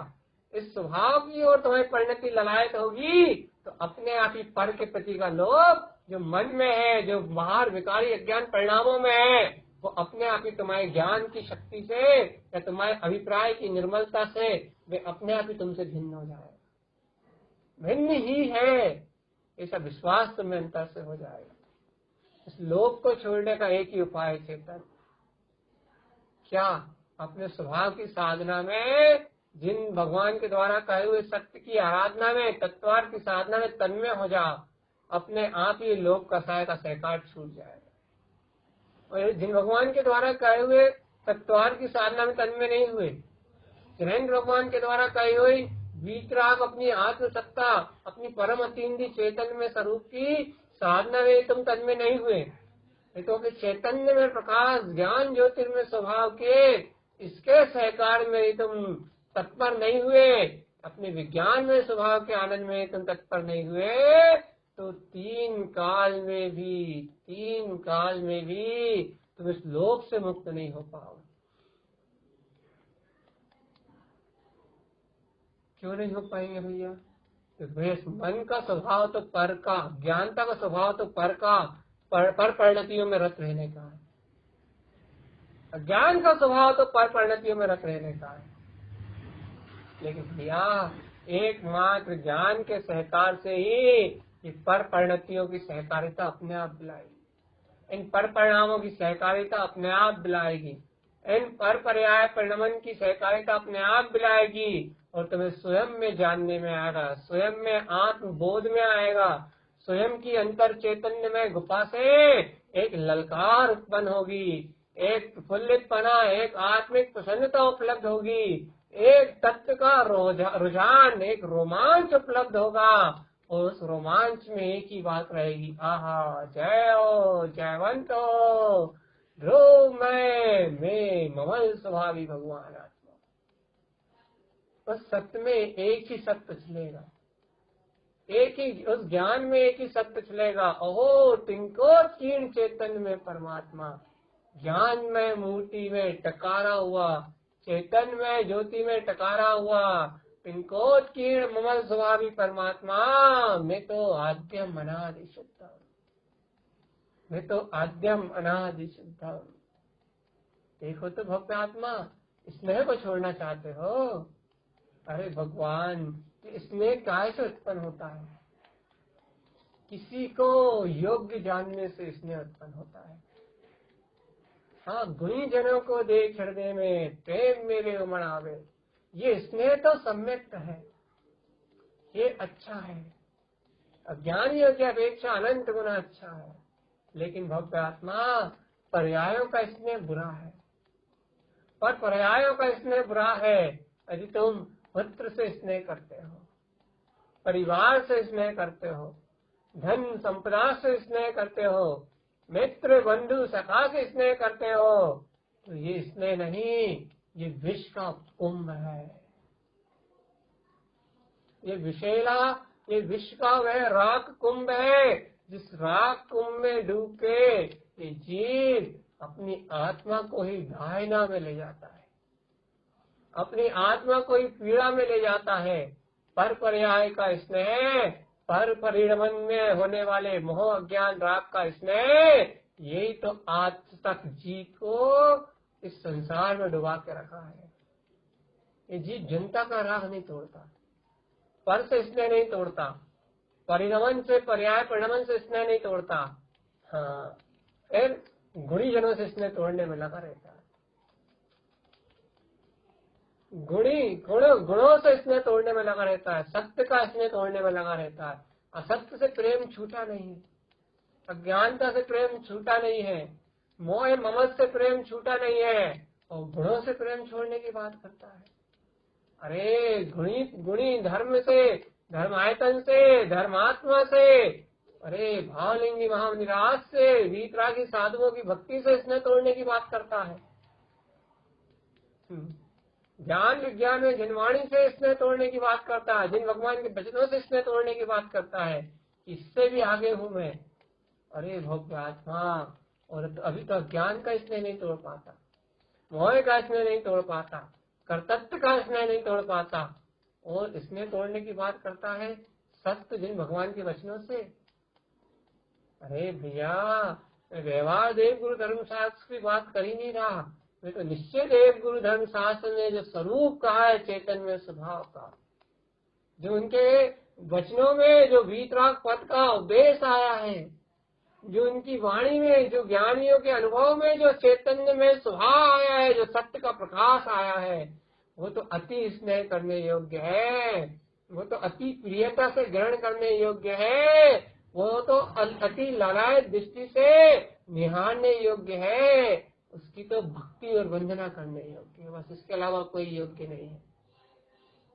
इस स्वभाव की ओर तुम्हारी परिणति ललायत होगी, तो अपने आप ही पर के प्रति का लोभ जो मन में है, जो बाहर विकारी अज्ञान परिणामों में है, वो अपने आप ही तुम्हारे ज्ञान की शक्ति से या तुम्हारे अभिप्राय की निर्मलता से वे अपने आप ही तुमसे भिन्न हो जाएगा। भिन्न ही है ऐसा विश्वास तुम्हें अंतर से हो जाएगा। इस लोभ को छोड़ने का एक ही उपाय है चेतन। क्या? अपने स्वभाव की साधना में, जिन भगवान के द्वारा कहे हुए सत्य की आराधना में, तत्वार्थ की साधना में तन्मय हो जाओ, अपने आप ही लोभ कसाय का सहकार छूट जाएगा। और जिन भगवान के द्वारा कहे हुए तत्वार्थ की साधना में तन्मय नहीं हुए, जिनेन्द्र भगवान के द्वारा कही हुई वीतराग अपनी आत्मसत्ता, अपनी परम अतीन्द्रिय चैतन्य में स्वरूप की साधना में तुम तन्मय नहीं हुए, तो चैतन्य में प्रकाश ज्ञान ज्योतिर्मय स्वभाव के इसके सहकार में तुम तत्पर नहीं हुए, अपने विज्ञान में स्वभाव के आनंद में तुम तत्पर नहीं हुए, तो तीन काल में भी तुम इस लोभ से मुक्त नहीं हो पाओगे। क्यों नहीं हो पाएंगे भैया? तो भैया मन का स्वभाव तो पर का, ज्ञानता का स्वभाव तो पर का, पर परिणतियों में रत रहने का है। अज्ञान का स्वभाव तो पर परिणतियों में रत रहने का है। लेकिन भैया एकमात्र ज्ञान के सहकार से ही ये पर परिणतियों की सहकारिता अपने आप दिलाएगी, इन पर परिणामों की सहकारिता अपने आप दिलाएगी, इन पर पर्याय परिणमन की सहकारिता अपने आप दिलाएगी, और तुम्हें स्वयं में जानने में आएगा, स्वयं में आत्मबोध में आएगा, स्वयं की अंतर चैतन्य में गुफा से एक ललकार उत्पन्न होगी, एक प्रफुल्लितपना, एक आत्मिक प्रसन्नता उपलब्ध होगी, एक तत्व का रुझान, एक रोमांच उपलब्ध होगा, और उस रोमांच में एक ही बात रहेगी, आहा जयो जयवंतो ध्रुव मैं ममल स्वभावी भगवान आत्मा। उस सत्य में एक ही सत्य चलेगा, एक ही उस ज्ञान में एक ही सत्य चलेगा। ओहो तिनको तीर्ण चैतन्य में परमात्मा, ज्ञान में मूर्ति में टकारा हुआ, चैतन्य में ज्योति में टकारा हुआ, तिनकोत्कीर्ण ममल स्वभावी परमात्मा, मैं तो आद्यम अनादि शुद्ध हूँ, मैं तो आद्यम अनादि शुद्ध हूँ। देखो तो भक्त आत्मा, स्नेह को छोड़ना चाहते हो? अरे भगवान, स्नेह काय से उत्पन्न होता है? किसी को योग्य जानने से स्नेह उत्पन्न होता है। हाँ, गुणी जनों को देख हृदय में प्रेम मेरे उमड़ आवे, ये स्नेह तो सम्यक्त है, ये अच्छा है, अज्ञानियों की अपेक्षा अनंत गुना अच्छा है। लेकिन भक्त आत्मा, पर्यायों का स्नेह बुरा है, पर पर्यायों का स्नेह बुरा है यदि तुम पुत्र से स्नेह करते हो, परिवार से स्नेह करते हो, धन संपदा से स्नेह करते हो, मित्र बंधु सखा से स्नेह करते हो, तो ये स्नेह नहीं, ये विष का कुंभ है, ये विषैला, ये विष का वह राख कुंभ है, जिस राख कुंभ में डूब के ये जीव अपनी आत्मा को ही घायना में ले जाता है, अपनी आत्मा को ही पीड़ा में ले जाता है। पर पर्याय का स्नेह, पर परिणमन में होने वाले मोह अज्ञान राग का स्नेह, यही तो आज तक जीव को इस संसार में डुबा के रखा है। ये जीव जनता का राग नहीं तोड़ता, पर से स्नेह नहीं तोड़ता, परिणमन से पर्याय परिणमन से स्नेह नहीं तोड़ता, हाँ फिर गुणी जनों से स्नेह तोड़ने में लगा रहता है। गुणों से स्नेह तोड़ने में लगा रहता है, सत्य का स्नेह तोड़ने में लगा रहता है। असत्य से प्रेम छूटा नहीं है, अज्ञानता से प्रेम छूटा नहीं है, मोह ममत से प्रेम छूटा नहीं है, और गुणों से प्रेम छोड़ने की बात करता है। अरे गुणी धर्म से, धर्मायतन से, धर्मात्मा से, अरे भावलिंगी महानिराश से, वीतरागी साधुओं की भक्ति से स्नेह तोड़ने की बात करता है। ज्ञान विज्ञान में जिनवाणी से स्नेह तोड़ने की बात करता है, जिन भगवान के वचनों से स्नेह तोड़ने की बात करता है, इससे भी आगे हूं मैं। अरे भक्त आत्मा, और अभी तो ज्ञान का स्नेह नहीं तोड़ पाता, मोह का स्नेह नहीं तोड़ पाता, कर्तृत्व का स्नेह नहीं तोड़ पाता, और स्नेह तोड़ने की बात करता है सत्य जिन भगवान के वचनों से। अरे भैया, व्यवहार देव गुरु धर्म शास्त्र की बात कर ही नहीं रहा, मैं तो निश्चय देव गुरु धर्म शास्त्र ने जो स्वरूप कहा है चैतन्य स्वभाव का, जो उनके वचनों में जो वीतराग पद का उपदेश आया है, जो उनकी वाणी में, जो ज्ञानियों के अनुभव में जो चैतन्य में स्वभाव आया है, जो सत्य का प्रकाश आया है, वो तो अति स्नेह करने योग्य है, वो तो अति प्रियता से ग्रहण करने योग्य है, वो तो अति लालायत दृष्टि से निहारने योग्य है, उसकी तो भक्ति और वंदना करने योग्य है, बस इसके अलावा कोई योग्य नहीं है।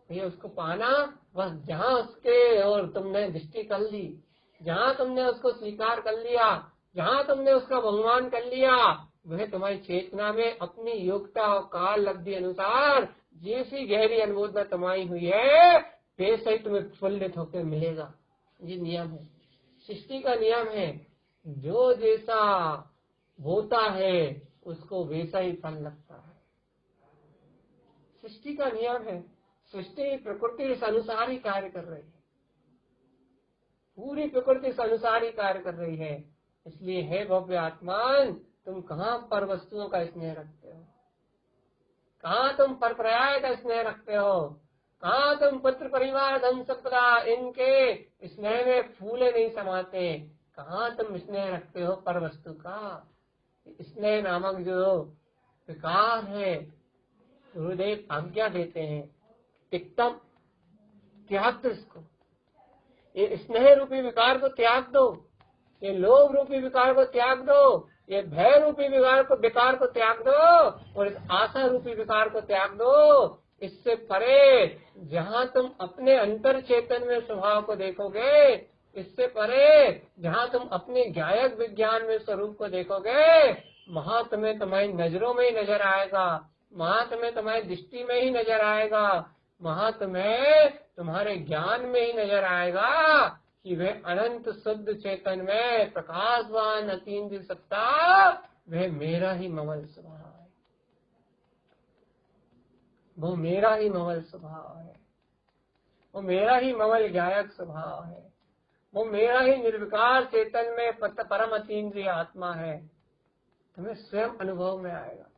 ये उसको पाना, बस जहाँ उसके और तुमने दृष्टि कर ली, जहाँ तुमने उसको स्वीकार कर लिया, जहाँ तुमने उसका बहुमान कर लिया, वह तुम्हारी चेतना में अपनी योग्यता और काल लब्धि अनुसार जैसी गहरी अनुमोदना तुम्हारी हुई है, वैसे ही तुम्हें फलित होकर मिलेगा। ये नियम है, सृष्टि का नियम है, जो जैसा होता है उसको वैसा ही फल लगता है। सृष्टि का नियम है, सृष्टि प्रकृति इस अनुसार ही कार्य कर रही है, पूरी प्रकृति इस अनुसार ही कार्य कर रही है। इसलिए हे भव्य आत्मान, तुम कहाँ पर वस्तुओं का स्नेह रखते हो, कहाँ तुम पर पर्याय का स्नेह रखते हो, कहाँ तुम पुत्र परिवार धन संपदा इनके स्नेह में फूले नहीं समाते, कहाँ तुम स्नेह रखते हो पर वस्तु का। स्नेह नामक जो विकार है, गुरुदेव आज्ञा देते हैं, तिक्तम त्याग दो इसको, ये स्नेह रूपी विकार को त्याग दो, ये लोभ रूपी विकार को त्याग दो, ये भय रूपी विकार को त्याग दो, और इस आशा रूपी विकार को त्याग दो। इससे परे जहाँ तुम अपने अंतर चेतन में स्वभाव को देखोगे, इससे परे जहाँ तुम अपने ज्ञायक विज्ञान में स्वरूप को देखोगे, वहाँ तुम्हें तुम्हारी नजरों में ही नजर आएगा, वहाँ तुम्हें तुम्हारी दृष्टि में ही नजर आएगा, वहाँ तुम्हें तुम्हारे ज्ञान में ही नजर आएगा कि वह अनंत शुद्ध चेतन में प्रकाशवान अतीन्द्रिय सत्ता, वह मेरा ही ममल स्वभाव है, वो मेरा ही ममल स्वभाव है, वो मेरा ही ममल ज्ञायक स्वभाव है, वो मेरा ही निर्विकार चेतन में परम अतीन्द्रिय आत्मा है। तुम्हें स्वयं अनुभव में आएगा,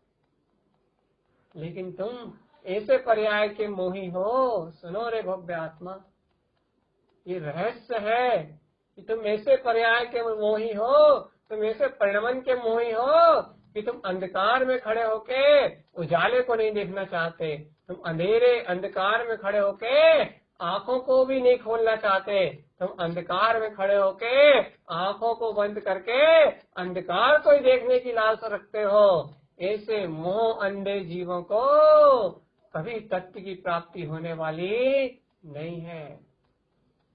लेकिन तुम ऐसे पर्याय के मोही हो। सुनो रे भव्य आत्मा, ये रहस्य है कि तुम ऐसे पर्याय के मोही हो, तुम ऐसे परिणमन के मोही हो कि तुम अंधकार में खड़े होके उजाले को नहीं देखना चाहते, तुम अंधेरे अंधकार में खड़े होके आंखों को भी नहीं खोलना चाहते, तुम अंधकार में खड़े होके आंखों को बंद करके अंधकार को ही देखने की लालसा रखते हो। ऐसे मोह अंधे जीवों को कभी तत्व की प्राप्ति होने वाली नहीं है।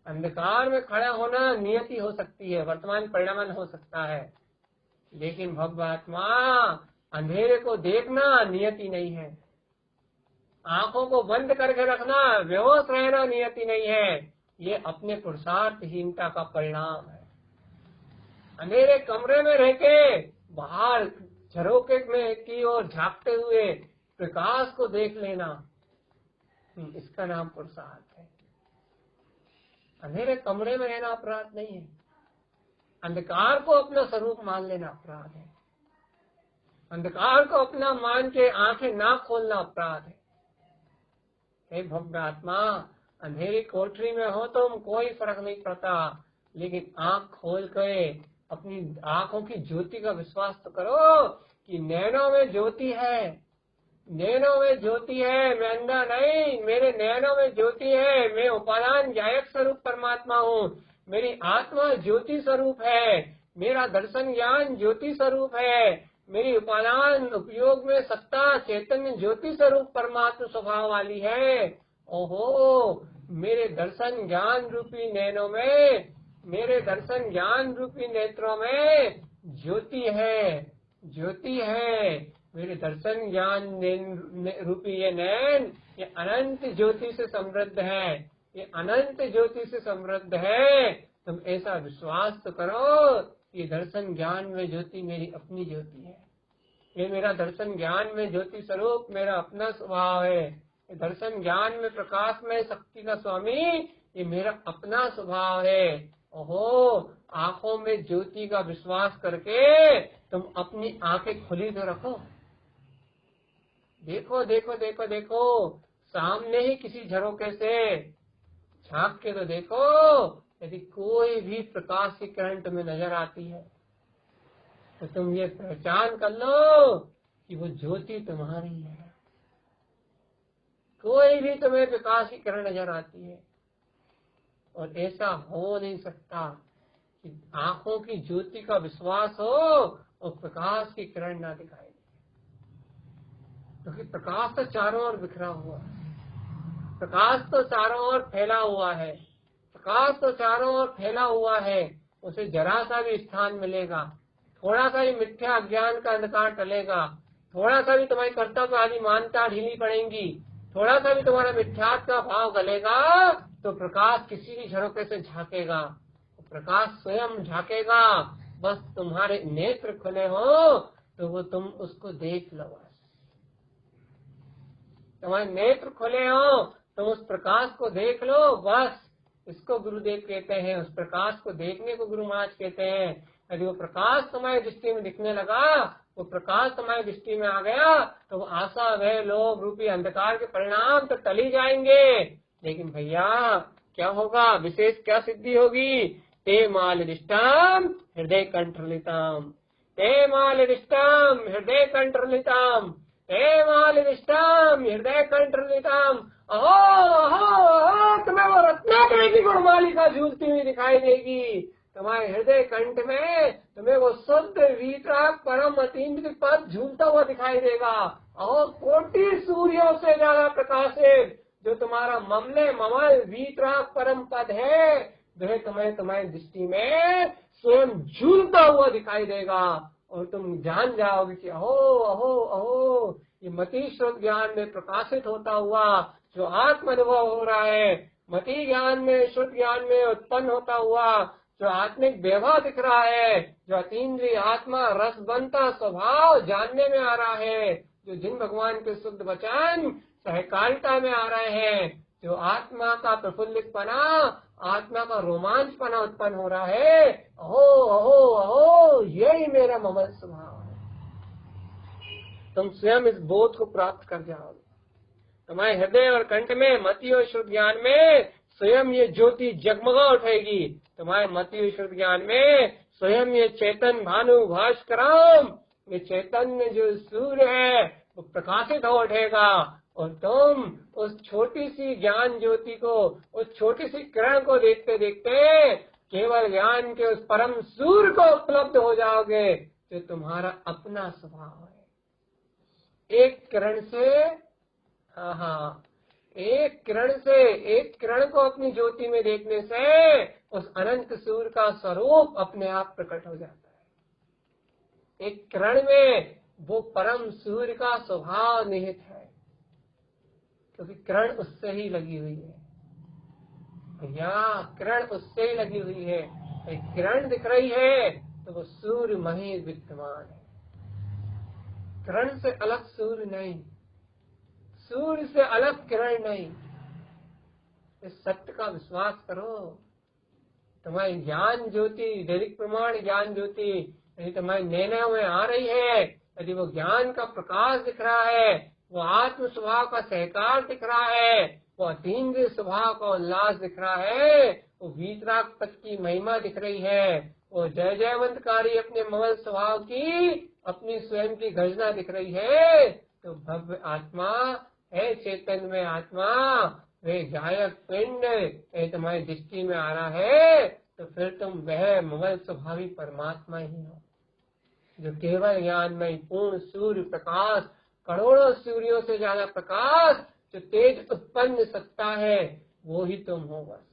अंधकार में खड़ा होना नियति हो सकती है, वर्तमान परिणमन हो सकता है, लेकिन भव्य आत्मा अंधेरे को देखना नियति नहीं है, आंखों को बंद करके रखना, बेहोश रहना नियति नहीं है, ये अपने पुरुषार्थहीनता का परिणाम है। अंधेरे कमरे में रह के बाहर झरोके में की ओर झांकते हुए प्रकाश को देख लेना, इसका नाम पुरुषार्थ है। अंधेरे कमरे में रहना अपराध नहीं है, अंधकार को अपना स्वरूप मान लेना अपराध है, अंधकार को अपना मान के आंखें ना खोलना अपराध है। हे भव्य आत्मा, अंधेरी कोठरी में हो तुम, कोई फर्क नहीं पड़ता, लेकिन आंख खोल के अपनी आंखों की ज्योति का विश्वास तो करो कि नैनों में ज्योति है, नैनों में ज्योति है, मैं अंधा नहीं, मेरे नैनों में ज्योति है, मैं उपादान ज्ञायक स्वरूप परमात्मा हूँ, मेरी आत्मा ज्योति स्वरूप है, मेरा दर्शन ज्ञान ज्योति स्वरूप है, मेरी उपादान उपयोग में सत्ता चैतन्य ज्योति स्वरूप परमात्मा स्वभाव वाली है। ओहो, मेरे दर्शन ज्ञान रूपी नैनों में, मेरे दर्शन ज्ञान रूपी नेत्रों में ज्योति है, ज्योति है, मेरे दर्शन ज्ञान रूपी ये नैन, ये अनंत ज्योति से समृद्ध है, ये अनंत ज्योति से समृद्ध है। तुम ऐसा विश्वास तो करो, ये दर्शन ज्ञान में ज्योति मेरी अपनी ज्योति है, ये मेरा दर्शन ज्ञान में ज्योति स्वरूप मेरा अपना स्वभाव है। ये दर्शन ज्ञान में प्रकाश में शक्ति का स्वामी ये मेरा अपना स्वभाव है। ओहो, आंखों में ज्योति का विश्वास करके तुम अपनी आंखें खुली तो रखो। देखो देखो देखो देखो, सामने ही किसी झरोखे से झांक के तो देखो, यदि कोई भी प्रकाश की किरण तुम्हें नजर आती है तो तुम ये पहचान कर लो कि वो ज्योति तुम्हारी है। कोई भी तुम्हें प्रकाश की किरण नजर आती है, और ऐसा हो नहीं सकता कि आंखों की ज्योति का विश्वास हो और प्रकाश की किरण ना दिखाई दे, क्योंकि प्रकाश तो चारों ओर बिखरा हुआ है, प्रकाश तो चारों ओर फैला हुआ है, प्रकाश तो चारों ओर फैला हुआ है। उसे जरा सा भी स्थान मिलेगा, थोड़ा सा भी मिथ्या अज्ञान का अंधकार टलेगा, थोड़ा सा भी तुम्हारी कर्तव्य आदि मानता ढीली पड़ेगी, थोड़ा सा भी तुम्हारा मिथ्यात्व का भाव गलेगा तो प्रकाश किसी भी झरोखे से झांकेगा, प्रकाश स्वयं झांकेगा। बस तुम्हारे नेत्र खुले हो तो वो तुम उसको देख लो। बस तुम्हारे नेत्र खुले हो तुम उस प्रकाश को देख लो। बस इसको गुरुदेव कहते हैं, उस प्रकाश को देखने को गुरु महाराज कहते हैं। यदि वो प्रकाश तुम्हारी दृष्टि में दिखने लगा, वो प्रकाश तुम्हारी दृष्टि में आ गया तो वो आशा भय लोभ रूपी अंधकार के परिणाम तो टल ही जाएंगे। लेकिन भैया क्या होगा, विशेष क्या सिद्धि होगी? ते मालदिष्टाम हृदय कंठलिताम, ते मालदिष्टाम हृदय कंठलिताम, ते मालदिष्टाम हृदय कंठलिताम। अहो अहो अहो, तुम्हें वो रत्नाकरी की गुणमालिका झूलती हुई दिखाई देगी। तुम्हारे हृदय कंठ में तुम्हें वो शुद्ध वीतराग परम अतीन्द्रिय पद झूलता हुआ दिखाई देगा। अहो, कोटि सूर्यों से ज्यादा प्रकाशित जो तुम्हारा ममले ममल वीतराग परम पद है, वह तुम्हें तुम्हारी दृष्टि में स्वयं झूलता हुआ दिखाई देगा, और तुम जान जाओगे कि अहो अहो अहो, ये मति श्रुत ज्ञान में प्रकाशित होता हुआ जो आत्म अनुभव हो रहा है, मति ज्ञान में श्रुत ज्ञान में उत्पन्न होता हुआ जो आत्मिक वैभव दिख रहा है, जो अतीन्द्रिय आत्मा रस बनता स्वभाव जानने में आ रहा है, जो जिन भगवान के शुद्ध वचन सहकारिता में आ रहे हैं, जो आत्मा का प्रफुल्लितपना, आत्मा का रोमांचपना उत्पन्न हो रहा है, अहो अहो अहो, यही मेरा ममल स्वभाव है। तुम स्वयं इस बोध को प्राप्त कर जाओगे। तुम्हारे हृदय और कंठ में मति और शुद्ध ज्ञान में स्वयं ये ज्योति जगमगा उठेगी। तुम्हारे मति और शुद्ध ज्ञान में स्वयं ये चैतन्य भानु भास्करम, ये चैतन्य जो सूर्य है वो प्रकाशित हो उठेगा, और तुम उस छोटी सी ज्ञान ज्योति को, उस छोटी सी किरण को देखते देखते केवल ज्ञान के उस परम सूर्य को उपलब्ध हो जाओगे जो तुम्हारा अपना स्वभाव है। एक किरण से, एक किरण को अपनी ज्योति में देखने से उस अनंत सूर्य का स्वरूप अपने आप प्रकट हो जाता है। एक किरण में वो परम सूर्य का स्वभाव निहित है, क्योंकि किरण उससे ही लगी हुई है भैया, किरण उससे ही लगी हुई है। एक किरण दिख रही है तो वो सूर्य मही विद्यमान है। किरण से अलग सूर्य नहीं, सूर्य से अलग किरण नहीं। इस सत्य का विश्वास करो। तुम्हारी ज्ञान ज्योति, दैनिक प्रमाण ज्ञान ज्योति यदि तुम्हारे निर्णयों में आ रही है, यदि वो ज्ञान का प्रकाश दिख रहा है, वो आत्म स्वभाव का सहकार दिख रहा है, वो अतीन्द्रिय स्वभाव का उल्लास दिख रहा है, वो वीतराग पद की महिमा दिख रही है, वो जय जयवंतकारी अपने ममल स्वभाव की अपनी स्वयं की गर्जना दिख रही है, तो भव्य आत्मा है, चैतन्य में आत्मा, वे गायक पिंड तुम्हारी दृष्टि में आ रहा है, तो फिर तुम वह ममल स्वभावी परमात्मा ही हो, जो केवल ज्ञान में पूर्ण सूर्य प्रकाश, करोड़ों सूर्यों से ज्यादा प्रकाश, जो तेज उत्पन्न सत्ता है, वो ही तुम हो। बस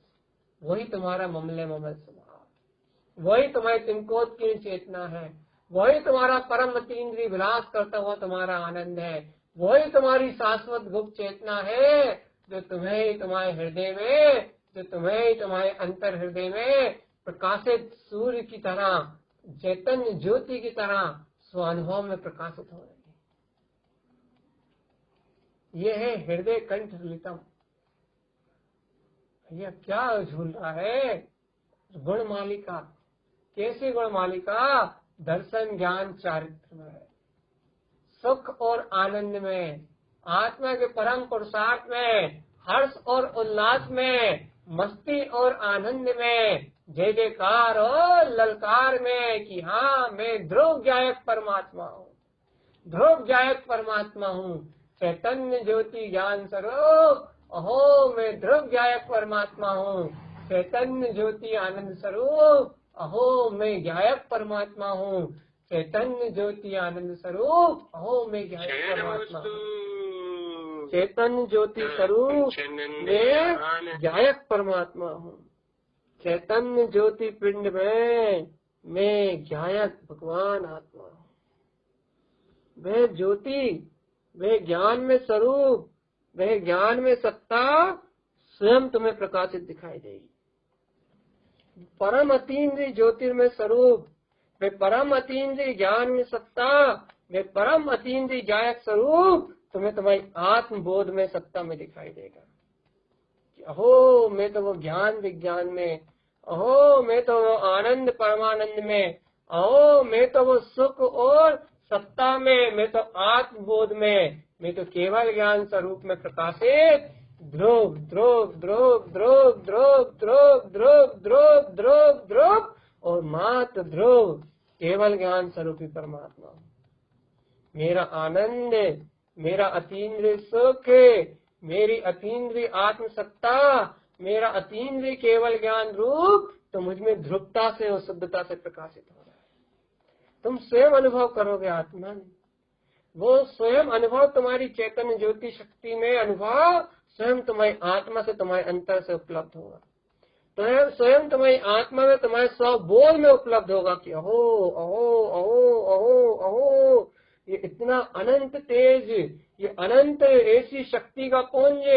वही तुम्हारा ममले ममल स्वभाव, वही तुम्हारी तिमकोत की चेतना है, वही तुम्हारा परम अतीन्द्रिय विलास करता हुआ तुम्हारा आनंद है, वही तुम्हारी शाश्वत गुप्त चेतना है, जो तुम्हें तुम्हारे हृदय में, जो तुम्हें तुम्हारे अंतर हृदय में प्रकाशित सूर्य की तरह, चैतन्य ज्योति की तरह स्वानुभव में प्रकाशित हो रही है। ये है हृदय कंठ ललितम। यह क्या झूल रहा है? गुण मालिका। कैसी गुण मालिका? दर्शन ज्ञान चारित्र में, सुख और आनंद में, आत्मा के परम पुरुषार्थ में, हर्ष और उल्लास में, मस्ती और आनंद में, जय जयकार और ललकार में कि हाँ मैं ध्रुव गायक परमात्मा हूँ, ध्रुव गायक परमात्मा हूँ, चैतन्य ज्योति ज्ञान स्वरूप। अहो मैं ध्रुव गायक परमात्मा हूँ, चैतन्य ज्योति आनंद स्वरूप। अहो मैं गायक परमात्मा हूँ, चैतन्य ज्योति आनंद स्वरूप। अहो मैं गायक परमात्मा हूँ, चैतन्य ज्योति स्वरूप। मैं गायक परमात्मा हूँ, चैतन्य ज्योति पिंड में मैं गायक भगवान आत्मा हूँ। वह ज्योति, वह ज्ञान में स्वरूप, वह ज्ञान में सत्ता स्वयं तुम्हें प्रकाशित दिखाई देगी। परम अतीन्द्रिय ज्योतिर्मय स्वरूप, वे परम अतीन्द्रिय ज्ञान में सत्ता, वे परम अतीन्द्रिय गायक स्वरूप तुम्हें तुम्हारी आत्मबोध में सत्ता में दिखाई देगा। अहो मैं तो वो ज्ञान विज्ञान में, अहो मैं तो वो आनंद परमानंद में, अहो मैं तो वो सुख और सत्ता में, मैं तो आत्मबोध में, मैं तो केवल ज्ञान स्वरूप में प्रकाशित ध्रुव ध्रुव ध्रुव ध्रुव ध्रुव ध्रुव ध्रुव ध्रुव ध्रुव ध्रुव और मात्र ध्रुव केवल ज्ञान स्वरूपी परमात्मा। मेरा आनंद, मेरा अतीन्द्रिय सुख, मेरी अतीन्द्रिय आत्म सत्ता, मेरा अतीन्द्रिय केवल ज्ञान रूप तो मुझमें ध्रुवता से और शुद्धता से प्रकाशित हो रहा है। तुम स्वयं अनुभव करोगे आत्मा में, वो स्वयं अनुभव तुम्हारी चैतन्य ज्योति शक्ति में अनुभव स्वयं तुम्हारी आत्मा से, तुम्हारे अंतर से उपलब्ध होगा। तो स्वयं तुम्हारी आत्मा में, तुम्हारे स्वबोध में उपलब्ध होगा कि अहो अहो अहो अहो अहो ये इतना अनंत तेज, ये अनंत ऐसी शक्ति का पुंज,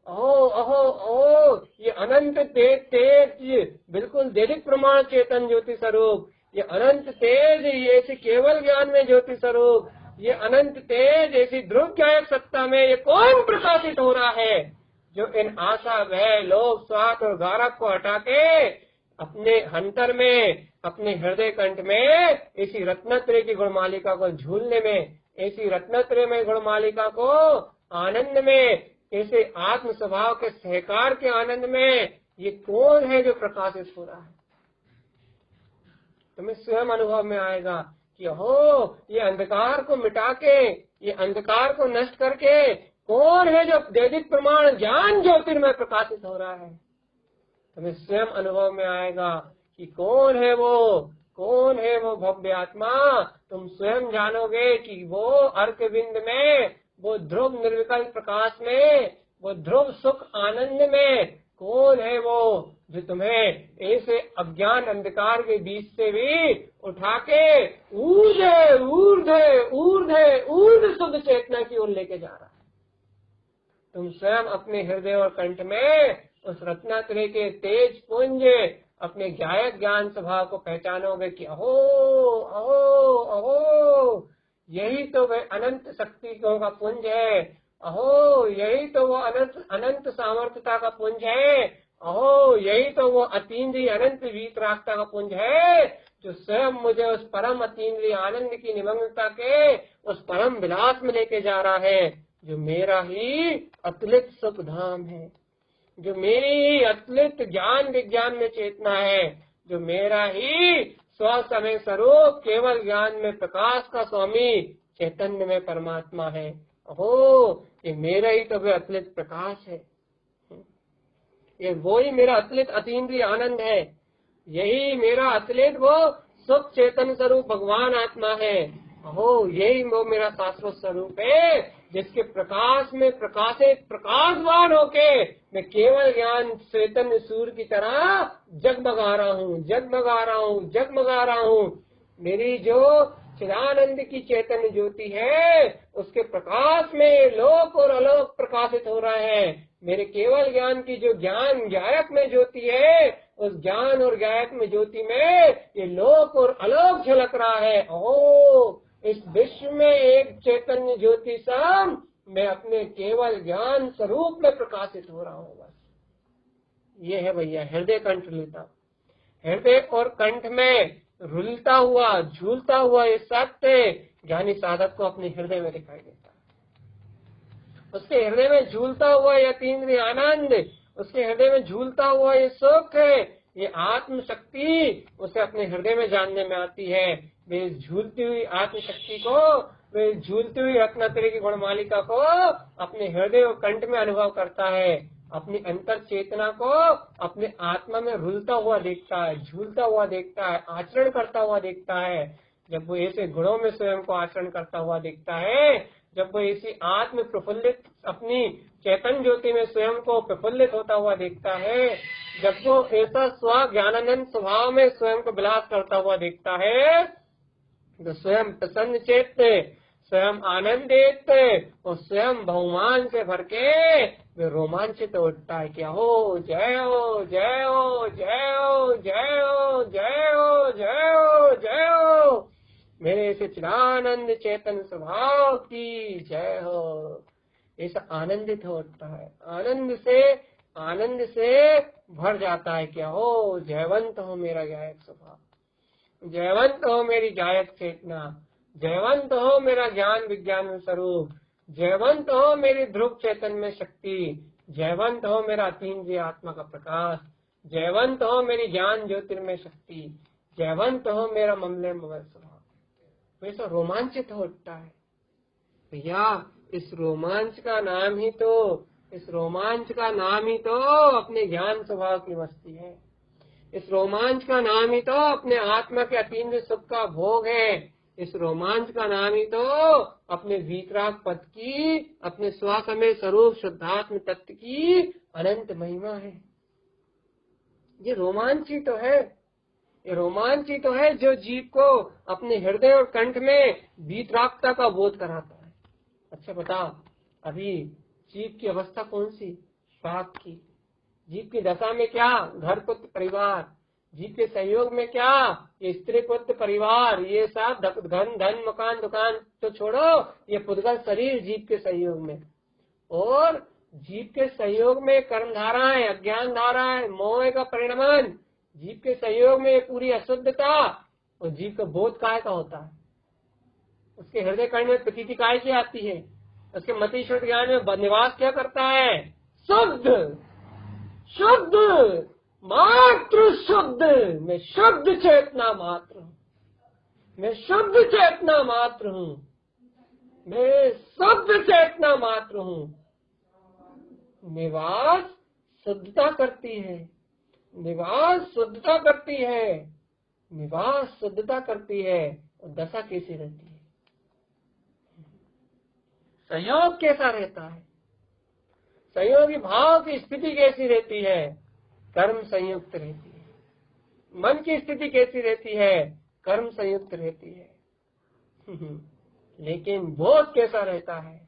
अहो अहो अहो ये अनंत तेज बिल्कुल दैनिक प्रमाण चेतन ज्योति स्वरूप, ये अनंत तेज ये ऐसी केवल ज्ञान में ज्योति स्वरूप, ये अनंत तेज ऐसी ध्रुव गायक सत्ता में ये कौन प्रकाशित हो रहा है? जो इन आशा भय लोभ स्वार्थ और गारक को हटा के अपने अंतर में, अपने हृदय कंठ में इसी रत्नत्रय की गुणमालिका को झूलने में, ऐसी रत्नत्रय में गुणमालिका को आनंद में, ऐसे आत्म स्वभाव के सहकार के आनंद में ये कौन है जो प्रकाशित हो रहा है? तुम्हें स्वयं अनुभव में आएगा कि हो ये अंधकार को मिटा के, ये अंधकार को नष्ट करके कौन है जो वैदिक प्रमाण ज्ञान ज्योतिर्मय प्रकाशित हो रहा है। तुम्हें स्वयं अनुभव में आएगा कि कौन है वो, कौन है वो भव्य आत्मा। तुम स्वयं जानोगे कि वो अर्कविंद में, वो ध्रुव निर्विकल्प प्रकाश में, वो ध्रुव सुख आनंद में कौन है वो जो तुम्हें ऐसे अज्ञान अंधकार के बीच से भी उठा के ऊर्ध्व ऊर्ध्व ऊर्ध्व ऊर्ध्व शुद्ध चेतना की ओर लेके जा रहा है। तुम स्वयं अपने हृदय और कंठ में उस रत्नात्रय के तेज पुंज, अपने गायक ज्ञान स्वभाव को पहचानोगे कि अहो अहो अहो यही तो वह अनंत शक्तियों का पुंज है, अहो यही तो वो अनंत सामर्थ्यता का पुंज है, अहो यही तो वो अतीन्द्रिय अनंत वीतरागता का पुंज है जो स्वयं मुझे उस परम अतीन्द्रिय आनंद की निमग्नता के उस परम विलास में लेके जा रहा है, जो मेरा ही अतुलित सुख धाम है, जो मेरी ही अतुलित ज्ञान विज्ञान में चेतना है, जो मेरा ही स्व समय स्वरूप केवल ज्ञान में प्रकाश का स्वामी चैतन्य में परमात्मा है। ओहो ये मेरा ही तो वह अतुलित प्रकाश है, ये वो ही मेरा अतुलित अतीन्द्रिय आनंद है, यही मेरा अतुलित वो सुख चेतन स्वरूप भगवान आत्मा है। अहो यही वो मेरा शाश्वत स्वरूप है जिसके प्रकाश में प्रकाशित प्रकाशवान होके मैं केवल ज्ञान चैतन्य सूर्य की तरह जगमगा रहा हूँ, जगमगा रहा हूँ, जगमगा रहा हूँ। मेरी जो चिदानंद की चैतन्य ज्योति है उसके प्रकाश में लोक और अलोक प्रकाशित हो रहा है। मेरे केवल ज्ञान की जो ज्ञान गायक में ज्योति है उस ज्ञान और गायक में ज्योति में ये लोक और अलोक झलक रहा है। ओह इस विश्व में एक चैतन्य ज्योति सम मैं अपने केवल ज्ञान स्वरूप में प्रकाशित हो रहा हूँ। बस ये है भैया हृदय कंठ रुलता। हृदय और कंठ में रुलता हुआ झूलता हुआ ये सत्य ज्ञानी साधक को अपने हृदय में दिखाई देता है। उसके हृदय में झूलता हुआ यह तीन्द्रिय आनंद, उसके हृदय में झूलता हुआ ये सुख, ये आत्म शक्ति उसे अपने हृदय में जानने में आती है। वे झूलती हुई आत्म शक्ति को, वे झूलती हुई रत्नात्री की गुणमालिका को अपने हृदय और कंठ में अनुभव करता है। अपनी अंतर चेतना को अपने आत्मा में रुलता हुआ देखता है, झूलता हुआ देखता है, आचरण करता हुआ देखता है। जब वो ऐसे गुणों में स्वयं को आचरण करता हुआ देखता है, जब वो इसी आत्म प्रफुल्लित अपनी चैतन्य ज्योति में स्वयं को प्रफुल्लित होता हुआ देखता है, जब वो ऐसा स्व ज्ञानानंद स्वभाव में स्वयं को विलास करता हुआ देखता है, तो स्वयं प्रसन्न चेत, स्वयं आनंदित और स्वयं बहुमान से भर के वे रोमांचित उठता है। क्या हो जय हो जय हो जय हो जय हो जय हो जय हो जय हो मेरे सच्चिदानंद चेतन स्वभाव की जय हो। ऐसा आनंदित होता है, आनंद से भर जाता है। क्या हो जयवंत हो मेरा गायक स्वभाव, जयवंत हो मेरी गायक चेतना, जयवंत हो मेरा ज्ञान विज्ञान स्वरूप, जयवंत हो मेरी ध्रुव चेतन में शक्ति, जयवंत हो मेरा अतीन्द्रिय आत्मा का प्रकाश, जयवंत हो मेरी ज्ञान ज्योतिर्मय शक्ति, जयवंत हो मेरा ममले ममल स्वभाव। वैसा रोमांचित हो उठता है भैया। इस रोमांच का नाम ही तो अपने ज्ञान स्वभाव की मस्ती है। इस रोमांच का नाम ही तो अपने आत्मा के अतीन्द्रिय सुख का भोग है। इस रोमांच का नाम ही तो अपने वीतराग पद की, अपने स्वसमय स्वरूप शुद्धात्म तत्व की अनंत महिमा है। ये रोमांच ही तो है, ये रोमांच ही तो है जो जीव को अपने हृदय और कंठ में वीतरागता का बोध कराता है। अच्छा बताओ, अभी जीव की अवस्था कौन सी? पाप की। जीव की दशा में क्या? घर पुत्र परिवार। जीव के सहयोग में क्या? ये स्त्री पुत्र परिवार, ये सब धन मकान दुकान तो छोड़ो, ये पुद्गल शरीर जीव के सहयोग में। और जीव के सहयोग में कर्म धाराएं, अज्ञान धाराएं, मोह का परिणमन, जीव के सहयोग में पूरी अशुद्धता। और जीव का बोध काय का होता है? उसके हृदय कर्ण में प्रतीति काय की आती है? उसके मति शुद्ध ज्ञान में निवास क्या करता है? शुद्ध शुद्ध मात्र शुद्ध। मैं शुद्ध चेतना मात्र हूँ, मैं शुद्ध चेतना मात्र हूँ, मैं शुद्ध चेतना मात्र हूँ। निवास शुद्धता करती है, निवास शुद्धता करती है, निवास शुद्धता करती है। और दशा कैसी रहती है? संयोग कैसा रहता है? संयोगी भाव की स्थिति कैसी रहती है? कर्म संयुक्त रहती है। मन की स्थिति कैसी रहती है? कर्म संयुक्त रहती है। लेकिन बोध कैसा रहता है?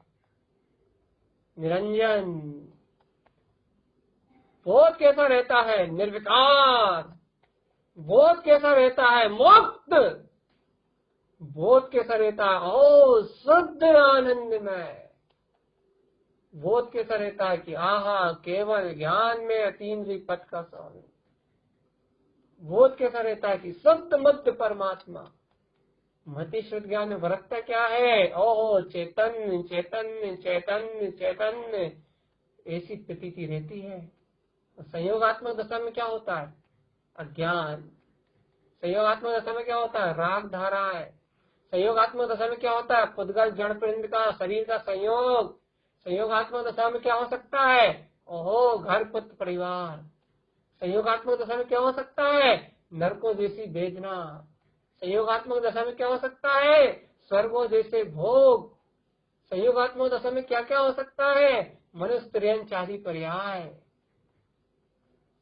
निरंजन। बोध कैसा रहता है? निर्विकार। बोध कैसा रहता है? मुक्त। बोध कैसा रहता है? ओ शुद्ध आनंदमय। बोध कैसा रहता है कि आहा केवल ज्ञान में अतीन्द्रिय पद का स्वामी। बोध कैसा रहता है कि शुद्ध मध्य परमात्मा। मति शुद्ध ज्ञान में वरकता क्या है? ओहो चैतन्य चैतन्य चैतन्य चैतन्य, ऐसी प्रतीति रहती है। संयोगात्मक दशा में क्या होता है? अज्ञान। संयोगात्मक दशा में क्या होता है? राग धारा है। संयोगात्मक दशा में क्या होता है? पुद्गल जड़ पिंड का शरीर का संयोग। संयोगात्मक दशा में क्या हो सकता है? ओहो घर पुत्र परिवार। संयोगात्मक दशा में क्या हो सकता है? नरकों जैसी वेदना। संयोगात्मक दशा में क्या हो सकता है? स्वर्गों जैसे भोग। संयोगात्मक दशा में क्या क्या हो सकता है? मनुष्य त्रियंच आदि पर्याय।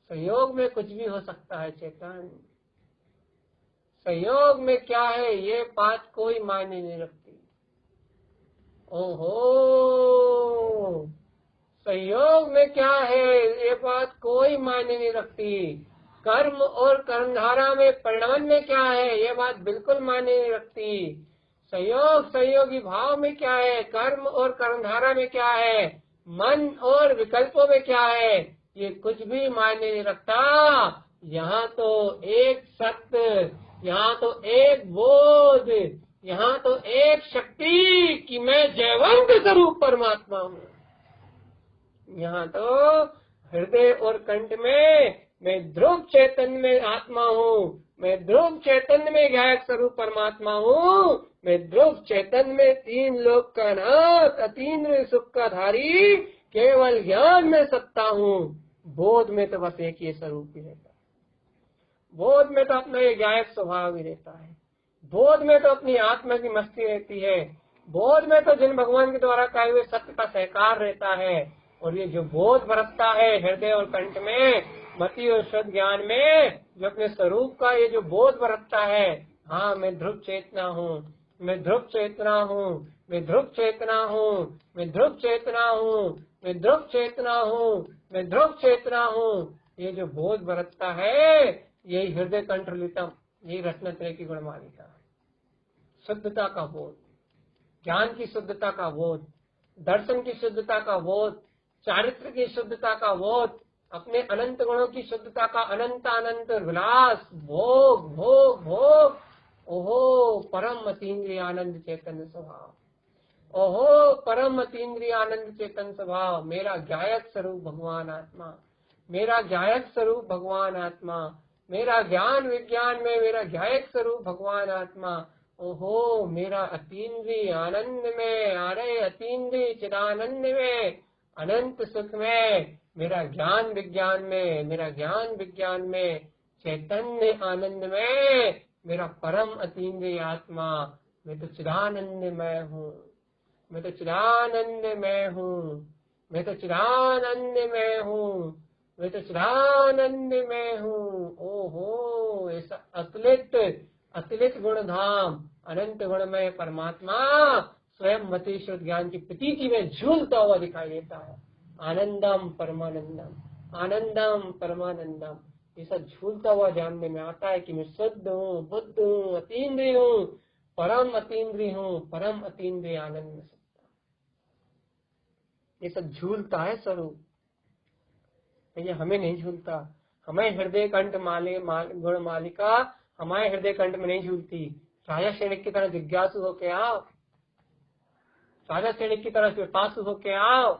संयोग में कुछ भी हो सकता है चेतन। संयोग में क्या है ये बात कोई मायने नहीं रखती। ओहो संयोग में क्या है ये बात कोई मायने नहीं रखती। कर्म और कर्मधारा में परिणाम में क्या है ये बात बिल्कुल मायने नहीं रखती। संयोग सहयोगी भाव में क्या है, कर्म और कर्मधारा में क्या है, मन और विकल्पों में क्या है, ये कुछ भी मायने नहीं रखता। यहाँ तो एक सत्य, यहाँ तो एक बोध, यहाँ तो एक शक्ति कि मैं जयवंत स्वरूप परमात्मा हूँ। यहाँ तो हृदय और कंठ में मैं ध्रुव चैतन्य में आत्मा हूँ, मैं ध्रुव चैतन्य में गायक स्वरूप परमात्मा हूँ, मैं ध्रुव चैतन्य में तीन लोक का नाथ अतीन्द्रिय सुख का धारी केवल ज्ञान में सत्ता हूँ। बोध में तो बस एक ही स्वरूप ही रहता है, बोध में तो अपना ये गायक स्वभाव ही रहता है, बोध में तो अपनी आत्मा की मस्ती रहती है, बोध में तो जिन भगवान के द्वारा कहे हुए सत्य का सहकार रहता है। और ये जो बोध बरसता है हृदय और कंठ में, मति और शुद्ध ज्ञान में, जो अपने स्वरूप का ये जो बोध बरसता है, हाँ मैं ध्रुव चेतना हूँ, मैं ध्रुव चेतना हूँ, मैं ध्रुव चेतना हूँ, मैं ध्रुव चेतना हूँ, मैं ध्रुव चेतना हूँ, मैं ध्रुव चेतना हूँ, ये जो बोध बरसता है यही हृदय कंठलितम, यही रत्नत्रय की गुणमालिका है। शुद्धता का बोध, ज्ञान की शुद्धता का बोध, दर्शन की शुद्धता का बोध, चारित्र की शुद्धता का बोध, अपने अनंत गुणों की शुद्धता का अनंत अनंत विलास, भोग भोग भोग, ओहो परम अतीन्द्रिय आनंद चैतन्य स्वभाव, ओहो परम अतीन्द्रिय आनंद चेतन स्वभाव, मेरा गायक स्वरूप भगवान आत्मा, मेरा गायक स्वरूप भगवान आत्मा, मेरा ज्ञान विज्ञान में मेरा गायक स्वरूप भगवान आत्मा, ओहो मेरा अतीन्द्रिय आनंद में, अरे अतीन्द्रिय चिदानंद में, अनंत सुख में, मेरा ज्ञान विज्ञान में, मेरा ज्ञान विज्ञान में, चैतन्य आनंद में, मेरा परम अतीन्द्रिय आत्मा, मैं तो चिदानंद में हूँ, मैं तो चिदानंद में हूँ, मैं तो चिदानंद में हूँ, मैं तो चिदानंद में हूँ। ओहो ऐसा अतुलित अतुलित गुण धाम अनंत गुणमय परमात्मा स्वयं मति शुद्ध ज्ञान की प्रतीति में झूलता हुआ दिखाई देता है। आनंदम परमानंदम, आनंदम परमानंदम, ये सब झूलता हुआ जानने में आता है कि मैं शुद्ध हूँ, बुद्ध हूँ, अतीन्द्रिय हूँ, परम अतीन्द्रिय हूँ, परम अतीन्द्रिय आनंद में सत्ता। ये सब झूलता है स्वरूप, ये हमें नहीं झूलता। हमें हृदय कंठ गुण मालिका हमारे हृदय कंठ में नहीं झूलती। राजा सैनिक की तरह जिज्ञासु होके आओ, राजा सैनिक की तरह पिपासु होके आओ,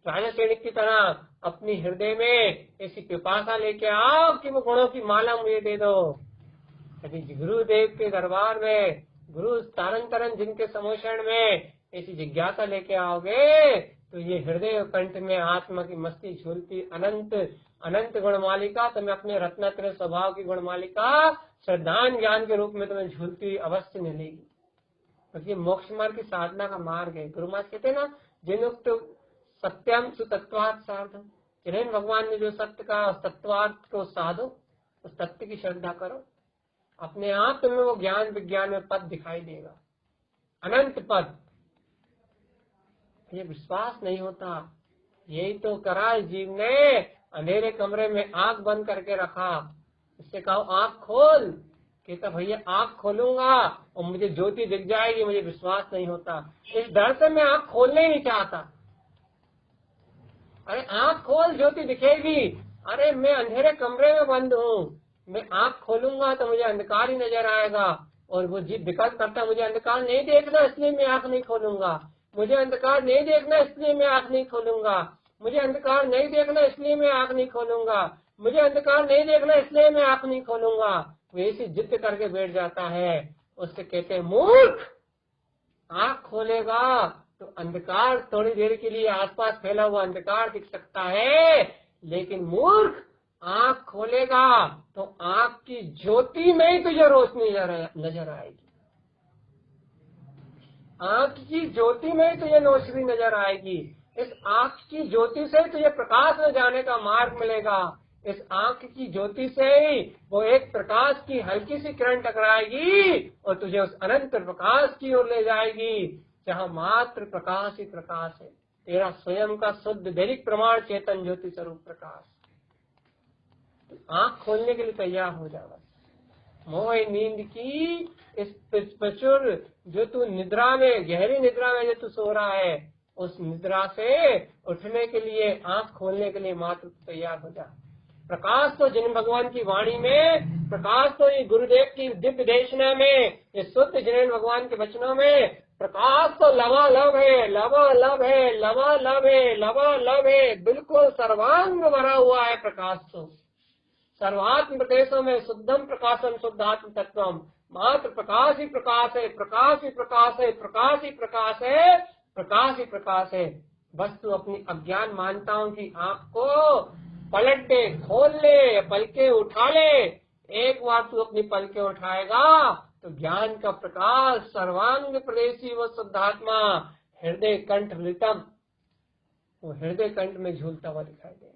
राजा सैनिक की तरह अपनी हृदय में ऐसी पिपासा लेके आओ कि वो गुणों की माला मुझे दे दो। यदि गुरुदेव के दरबार में, गुरु तारन तरन जिनके समोषण में ऐसी जिज्ञासा लेके आओगे तो ये हृदय और कंठ में आत्मा की मस्ती झूलती अनंत अनंत गुणमालिका तुम्हें अपने रत्नत्रय स्वभाव की गुणमालिका श्रद्धान ज्ञान के रूप में तुम्हें झूलती अवश्य मिलेगी। क्योंकि मोक्ष मार्ग की साधना का मार्ग है। गुरु महाराज कहते हैं ना, जिनुक्त सत्यम सुतत्वात् साधो, जिन्हें भगवान ने जो सत्य का तत्वार्थ को साधो, उस सत्य की श्रद्धा करो, अपने आप तुम्हें वो ज्ञान विज्ञान में पद दिखाई देगा, अनंत पद। ये विश्वास नहीं होता। यही तो करा जीव ने, अंधेरे कमरे में आंख बंद करके रखा। इससे कहो आंख खोल, कहता भैया आंख खोलूंगा और मुझे ज्योति दिख जाएगी, मुझे विश्वास नहीं होता। इस डर से मैं आंख खोलने ही नहीं चाहता। अरे आंख खोल, ज्योति दिखेगी। अरे मैं अंधेरे कमरे में बंद हूँ, मैं आंख खोलूंगा तो मुझे अंधकार ही नजर आएगा। और वो जीव विकल्प करता, मुझे अंधकार नहीं देखना इसलिए मैं आंख नहीं खोलूंगा, मुझे अंधकार नहीं देखना इसलिए मैं आंख नहीं खोलूंगा, मुझे अंधकार नहीं देखना इसलिए मैं आंख नहीं खोलूंगा, मुझे अंधकार नहीं देखना इसलिए मैं आंख नहीं खोलूंगा। वो ऐसी जिद करके बैठ जाता है। उससे कहते हैं मूर्ख, आंख खोलेगा तो अंधकार थोड़ी देर के लिए आसपास फैला हुआ अंधकार दिख सकता है, लेकिन मूर्ख आंख खोलेगा तो आंख की ज्योति में ही तुझे रोशनी नजर आएगी। आंख की ज्योति में ही तुझे रोशनी नजर आएगी। इस आंख की ज्योति से तुझे प्रकाश में जाने का मार्ग मिलेगा। इस आंख की ज्योति से ही वो एक प्रकाश की हल्की सी किरण टकराएगी और तुझे उस अनंत प्रकाश की ओर ले जाएगी, जहाँ मात्र प्रकाश ही प्रकाश है, तेरा स्वयं का शुद्ध दैनिक प्रमाण चेतन ज्योति स्वरूप प्रकाश। तो आंख खोलने के लिए तैयार हो जाओ। मोह नींद की इस प्रचुर जो तू निद्रा में, गहरी निद्रा में जो तू सो रहा है, उस निद्रा से उठने के लिए, आंख खोलने के लिए मात्र तैयार हो जा। प्रकाश तो जिन भगवान की वाणी में, प्रकाश तो ये गुरुदेव की दिव्य देशना में, ये शुद्ध जिन भगवान के वचनों में प्रकाश तो लबालब है, लबालब है, लबालब है, लबालब है, बिल्कुल सर्वांग भरा हुआ है प्रकाश। तो सर्वात्म प्रदेशों में शुद्धम प्रकाशम शुद्धात्म तत्वम, मात्र प्रकाश ही प्रकाश है, प्रकाश ही प्रकाश है, प्रकाश ही प्रकाश है, प्रकाश ही प्रकाश है। बस तू अपनी अज्ञान मानताओं की आंख को पलट दे, खोल ले, पलके उठा ले। एक बार तू अपनी पलके उठाएगा तो ज्ञान का प्रकाश सर्वांग प्रदेशी व शुद्धात्मा हृदय कंठ रितम, वो हृदय कंठ में झूलता हुआ दिखाई देगा।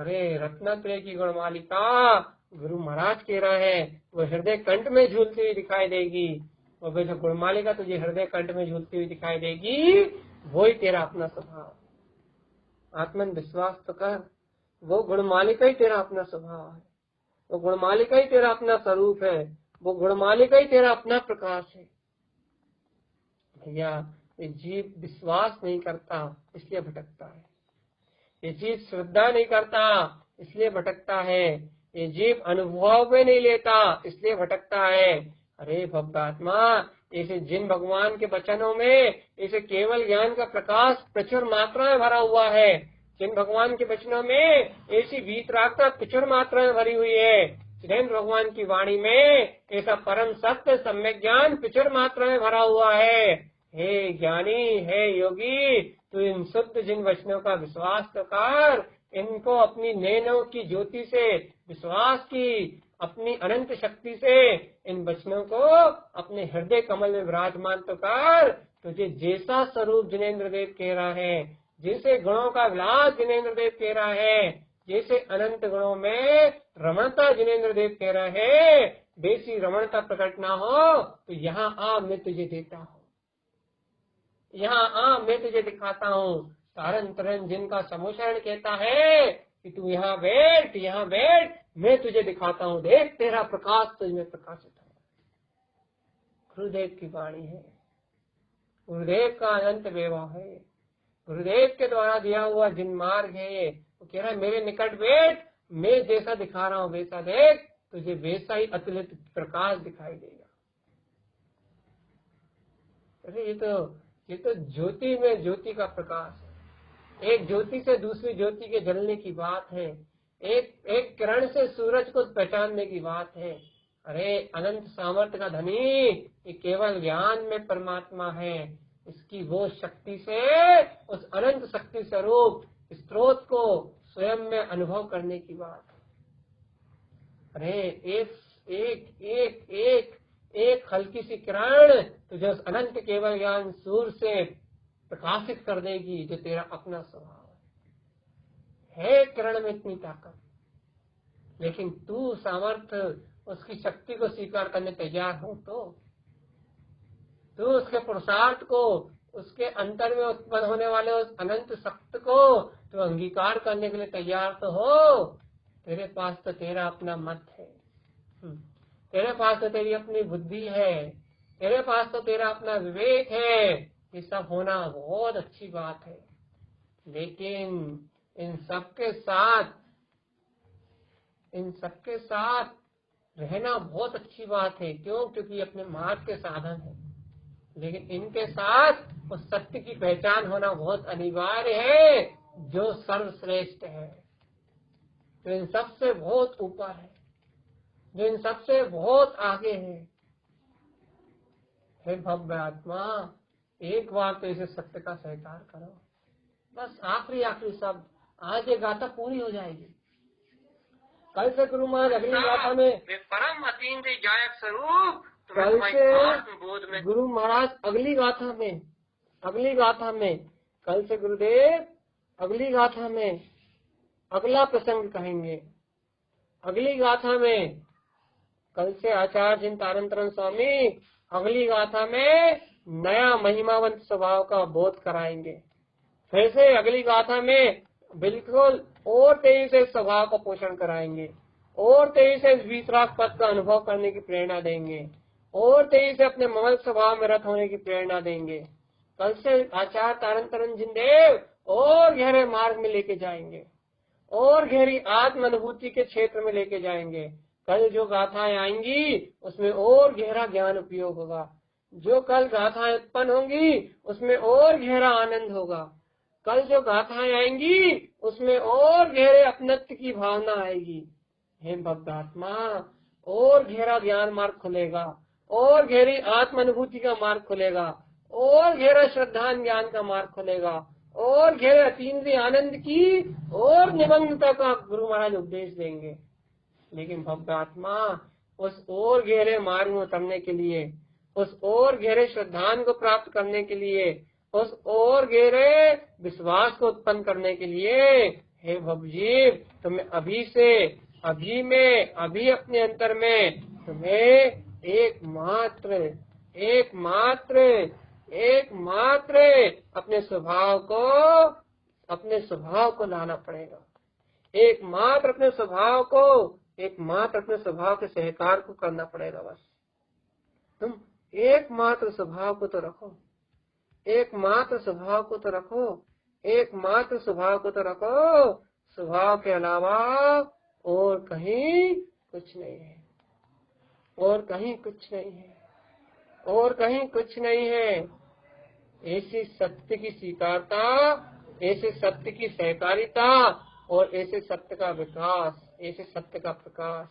अरे रत्नात्रय की गुणमालिका गुरु महाराज कह रहा है, वो हृदय कंठ में झूलती हुई दिखाई देगी। और वे जो गुणमालिका तुझे हृदय कंठ में झूलती हुई दिखाई देगी, वो ही तेरा अपना स्वभाव। आत्मन विश्वास तो कर, वो गुणमालिका ही तेरा अपना स्वभाव है, वो गुणमालिका ही तेरा अपना स्वरूप है, वो गुणमालिका ही तेरा अपना प्रकाश है। भैया ये जीव विश्वास नहीं करता इसलिए भटकता है, ये जीव श्रद्धा नहीं करता इसलिए भटकता है, ये जीव अनुभव में नहीं लेता इसलिए भटकता है। अरे भक्तात्मा, इसे जिन भगवान के वचनों में इसे केवल ज्ञान का प्रकाश प्रचुर मात्रा में भरा हुआ है, जिन भगवान के वचनों में ऐसी वीतरागता प्रचुर मात्रा में भरी हुई है, जिन भगवान की वाणी में ऐसा परम सत्य सम्यक ज्ञान प्रचुर मात्रा में भरा हुआ है। हे ज्ञानी, हे योगी, तू इन शुद्ध जिन वचनों का विश्वास तो कर, इनको अपनी नैनों की ज्योति से विश्वास की, अपनी अनंत शक्ति से इन वचनों को अपने हृदय कमल में विराजमान तो कर। तुझे जैसा स्वरूप जिनेंद्र देव कह रहा है, जैसे गुणों का विलास जिनेंद्र देव कह रहा है, जैसे अनंत गुणों में रमणता जिनेंद्र देव कह रहा है, वैसी रमणता प्रकट ना हो तो यहाँ आ, मैं तुझे देता हूँ, यहाँ आ, मैं तुझे दिखाता हूँ। तारन तरन जिनका समूषण कहता है कि तू यहाँ बैठ, यहाँ बैठ, मैं तुझे दिखाता हूँ, देख तेरा प्रकाश तुझ में प्रकाशित है। गुरुदेव की वाणी है, गुरुदेव का अनंत वैभव है, गुरुदेव के द्वारा दिया हुआ जिन मार्ग है, वो कह रहा है मेरे निकट बैठ, मैं जैसा दिखा रहा हूँ वैसा देख, तुझे वैसा ही अतुलित प्रकाश दिखाई देगा। अरे ये तो ज्योति में ज्योति का प्रकाश है, एक ज्योति से दूसरी ज्योति के जलने की बात है, एक किरण से सूरज को पहचानने की बात है। अरे अनंत सामर्थ्य का धनी ये केवल ज्ञान में परमात्मा है, इसकी वो शक्ति से उस अनंत शक्ति स्वरूप स्रोत को स्वयं में अनुभव करने की बात है। अरे एक एक एक एक एक हल्की सी किरण तुझे उस अनंत केवल ज्ञान सूर्य से प्रकाशित कर देगी, जो तेरा अपना स्वभाव है। किरण में इतनी ताकत, लेकिन तू सामर्थ्य उसकी शक्ति को स्वीकार करने तैयार हो तो, तू उसके पुरुषार्थ को, उसके अंतर में उत्पन्न होने वाले उस अनंत शक्ति को तो अंगीकार करने के लिए तैयार तो हो। तेरे पास तो तेरा अपना मत है, तेरे पास तो तेरी अपनी बुद्धि है, तेरे पास तो तेरा अपना विवेक है। ये सब होना बहुत अच्छी बात है, लेकिन इन सबके साथ रहना बहुत अच्छी बात है। क्यों? क्योंकि अपने मार्ग के साधन है, लेकिन इनके साथ उस सत्य की पहचान होना बहुत अनिवार्य है, जो सर्वश्रेष्ठ है, जो इन सबसे बहुत ऊपर है, जो इन सबसे बहुत आगे है। हे भव्य आत्मा, एक बार तो इसे सत्य का स्वीकार करो। बस आखिरी शब्द, आज ये गाथा पूरी हो जाएगी। कल से गुरु महाराज अगली गाथा में परम अतीन्द्रिय जायक स्वरूप, कल से गुरु महाराज अगली गाथा में कल से गुरुदेव अगली गाथा में अगला प्रसंग कहेंगे। अगली गाथा में कल से आचार्य जिन तारण तरन स्वामी अगली गाथा में नया महिमावंत स्वभाव का बोध कराएंगे। फिर से अगली गाथा में बिल्कुल और तेजी से स्वभाव का पोषण कराएंगे। और तेजी से इस वीतराग पद का अनुभव करने की प्रेरणा देंगे, और तेजी से अपने ममल स्वभाव में रत होने की प्रेरणा देंगे। कल से आचार्य तारण तरण जिनदेव और गहरे मार्ग में लेके जाएंगे, और गहरी आत्म अनुभूति के क्षेत्र में लेके जाएंगे। कल जो गाथाएं आएंगी उसमें और गहरा ज्ञान उपयोग होगा, जो कल गाथाएं उत्पन्न होंगी उसमें और गहरा आनंद होगा, कल जो गाथाएं आएंगी उसमें और गहरे अपनत्व की भावना आएगी। हे भक्त आत्मा, और गहरा ज्ञान मार्ग खुलेगा, और गहरी आत्म अनुभूति का मार्ग खुलेगा, और गहरा श्रद्धा ज्ञान का मार्ग खुलेगा, और गहरे अतीन्द्रिय आनंद की और निमग्नता का गुरु महाराज उपदेश देंगे। लेकिन भक्त आत्मा, उस और गहरे मार्ग में उतरने के लिए, उस और गहरे श्रद्धान को प्राप्त करने के लिए, उस और गहरे विश्वास को उत्पन्न करने के लिए, हे भवजीव, तुम्हें अभी से, अभी में, अभी अपने अंतर में तुम्हें एकमात्र अपने स्वभाव को लाना पड़ेगा। एकमात्र अपने स्वभाव के सहकार को करना पड़ेगा। बस तुम एकमात्र स्वभाव को तो रखो, एकमात्र स्वभाव को तो रखो, एकमात्र स्वभाव को तो रखो। स्वभाव के अलावा और कहीं कुछ नहीं है, और कहीं कुछ नहीं है, और कहीं कुछ नहीं है। ऐसे सत्य की स्वीकारता, ऐसे सत्य की सहकारिता, और ऐसे सत्य का विकास, ऐसे सत्य का प्रकाश।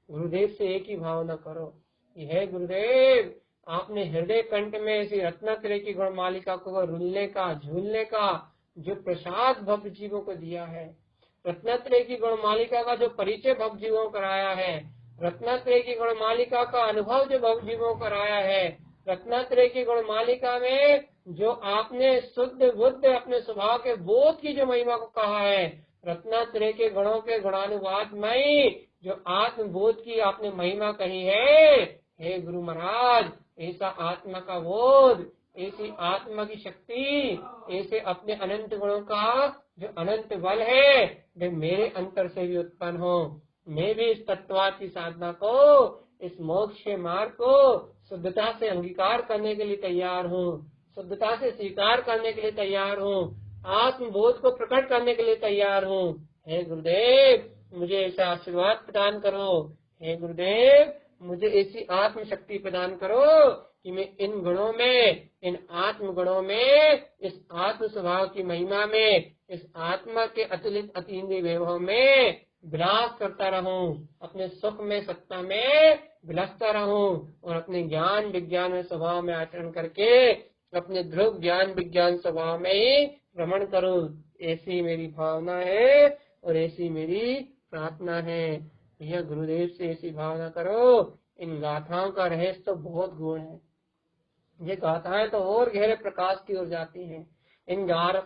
गुरुदेव से एक ही भावना करो, यह गुरुदेव, आपने हृदय कंठ में ऐसी रत्नात्रय की गुणमालिका को रुलने का, झूलने का जो प्रसाद भक्त जीवों को दिया है, रत्नात्रय की गुणमालिका का जो परिचय भक्त जीवों को कराया है, रत्नात्रय की गुणमालिका का अनुभव जो भक्त जीवों को कराया है, रत्नात्रय की गुणमालिका में जो आपने शुद्ध बुद्ध अपने स्वभाव के बोध की जो महिमा को कहा है, रत्नात्रय के गुणों के गुणानुवाद में जो आत्मबोध की आपने महिमा कही है, हे गुरु महाराज, ऐसा आत्मा का बोध, ऐसी आत्मा की शक्ति, ऐसे अपने अनंत गुणों का जो अनंत बल है, वे मेरे अंतर से भी उत्पन्न हो। मैं भी इस तत्वाद की साधना को, इस मोक्ष के मार्ग को शुद्धता से अंगीकार करने के लिए तैयार हूँ, शुद्धता से स्वीकार करने के लिए तैयार हूँ, आत्मबोध को प्रकट करने के लिए तैयार हूँ। हे गुरुदेव, मुझे ऐसा आशीर्वाद प्रदान करो। हे गुरुदेव, मुझे ऐसी आत्म शक्ति प्रदान करो कि मैं इन गुणों में, इन आत्म गुणों में, इस आत्म स्वभाव की महिमा में, इस आत्मा के अतुलित अतीन्द्रिय वैभव में विलास करता रहूं, अपने सुख में, सत्ता में विलासता रहूं, और अपने ज्ञान विज्ञान स्वभाव में आचरण करके अपने ध्रुव ज्ञान विज्ञान स्वभाव में ही भ्रमण करूं। ऐसी मेरी भावना है और ऐसी मेरी प्रार्थना है। भैया गुरुदेव से ऐसी भावना करो। इन गाथाओं का रहस्य तो बहुत गूढ़ है, ये गाथाएं तो और गहरे प्रकाश की ओर जाती हैं। इन गाथा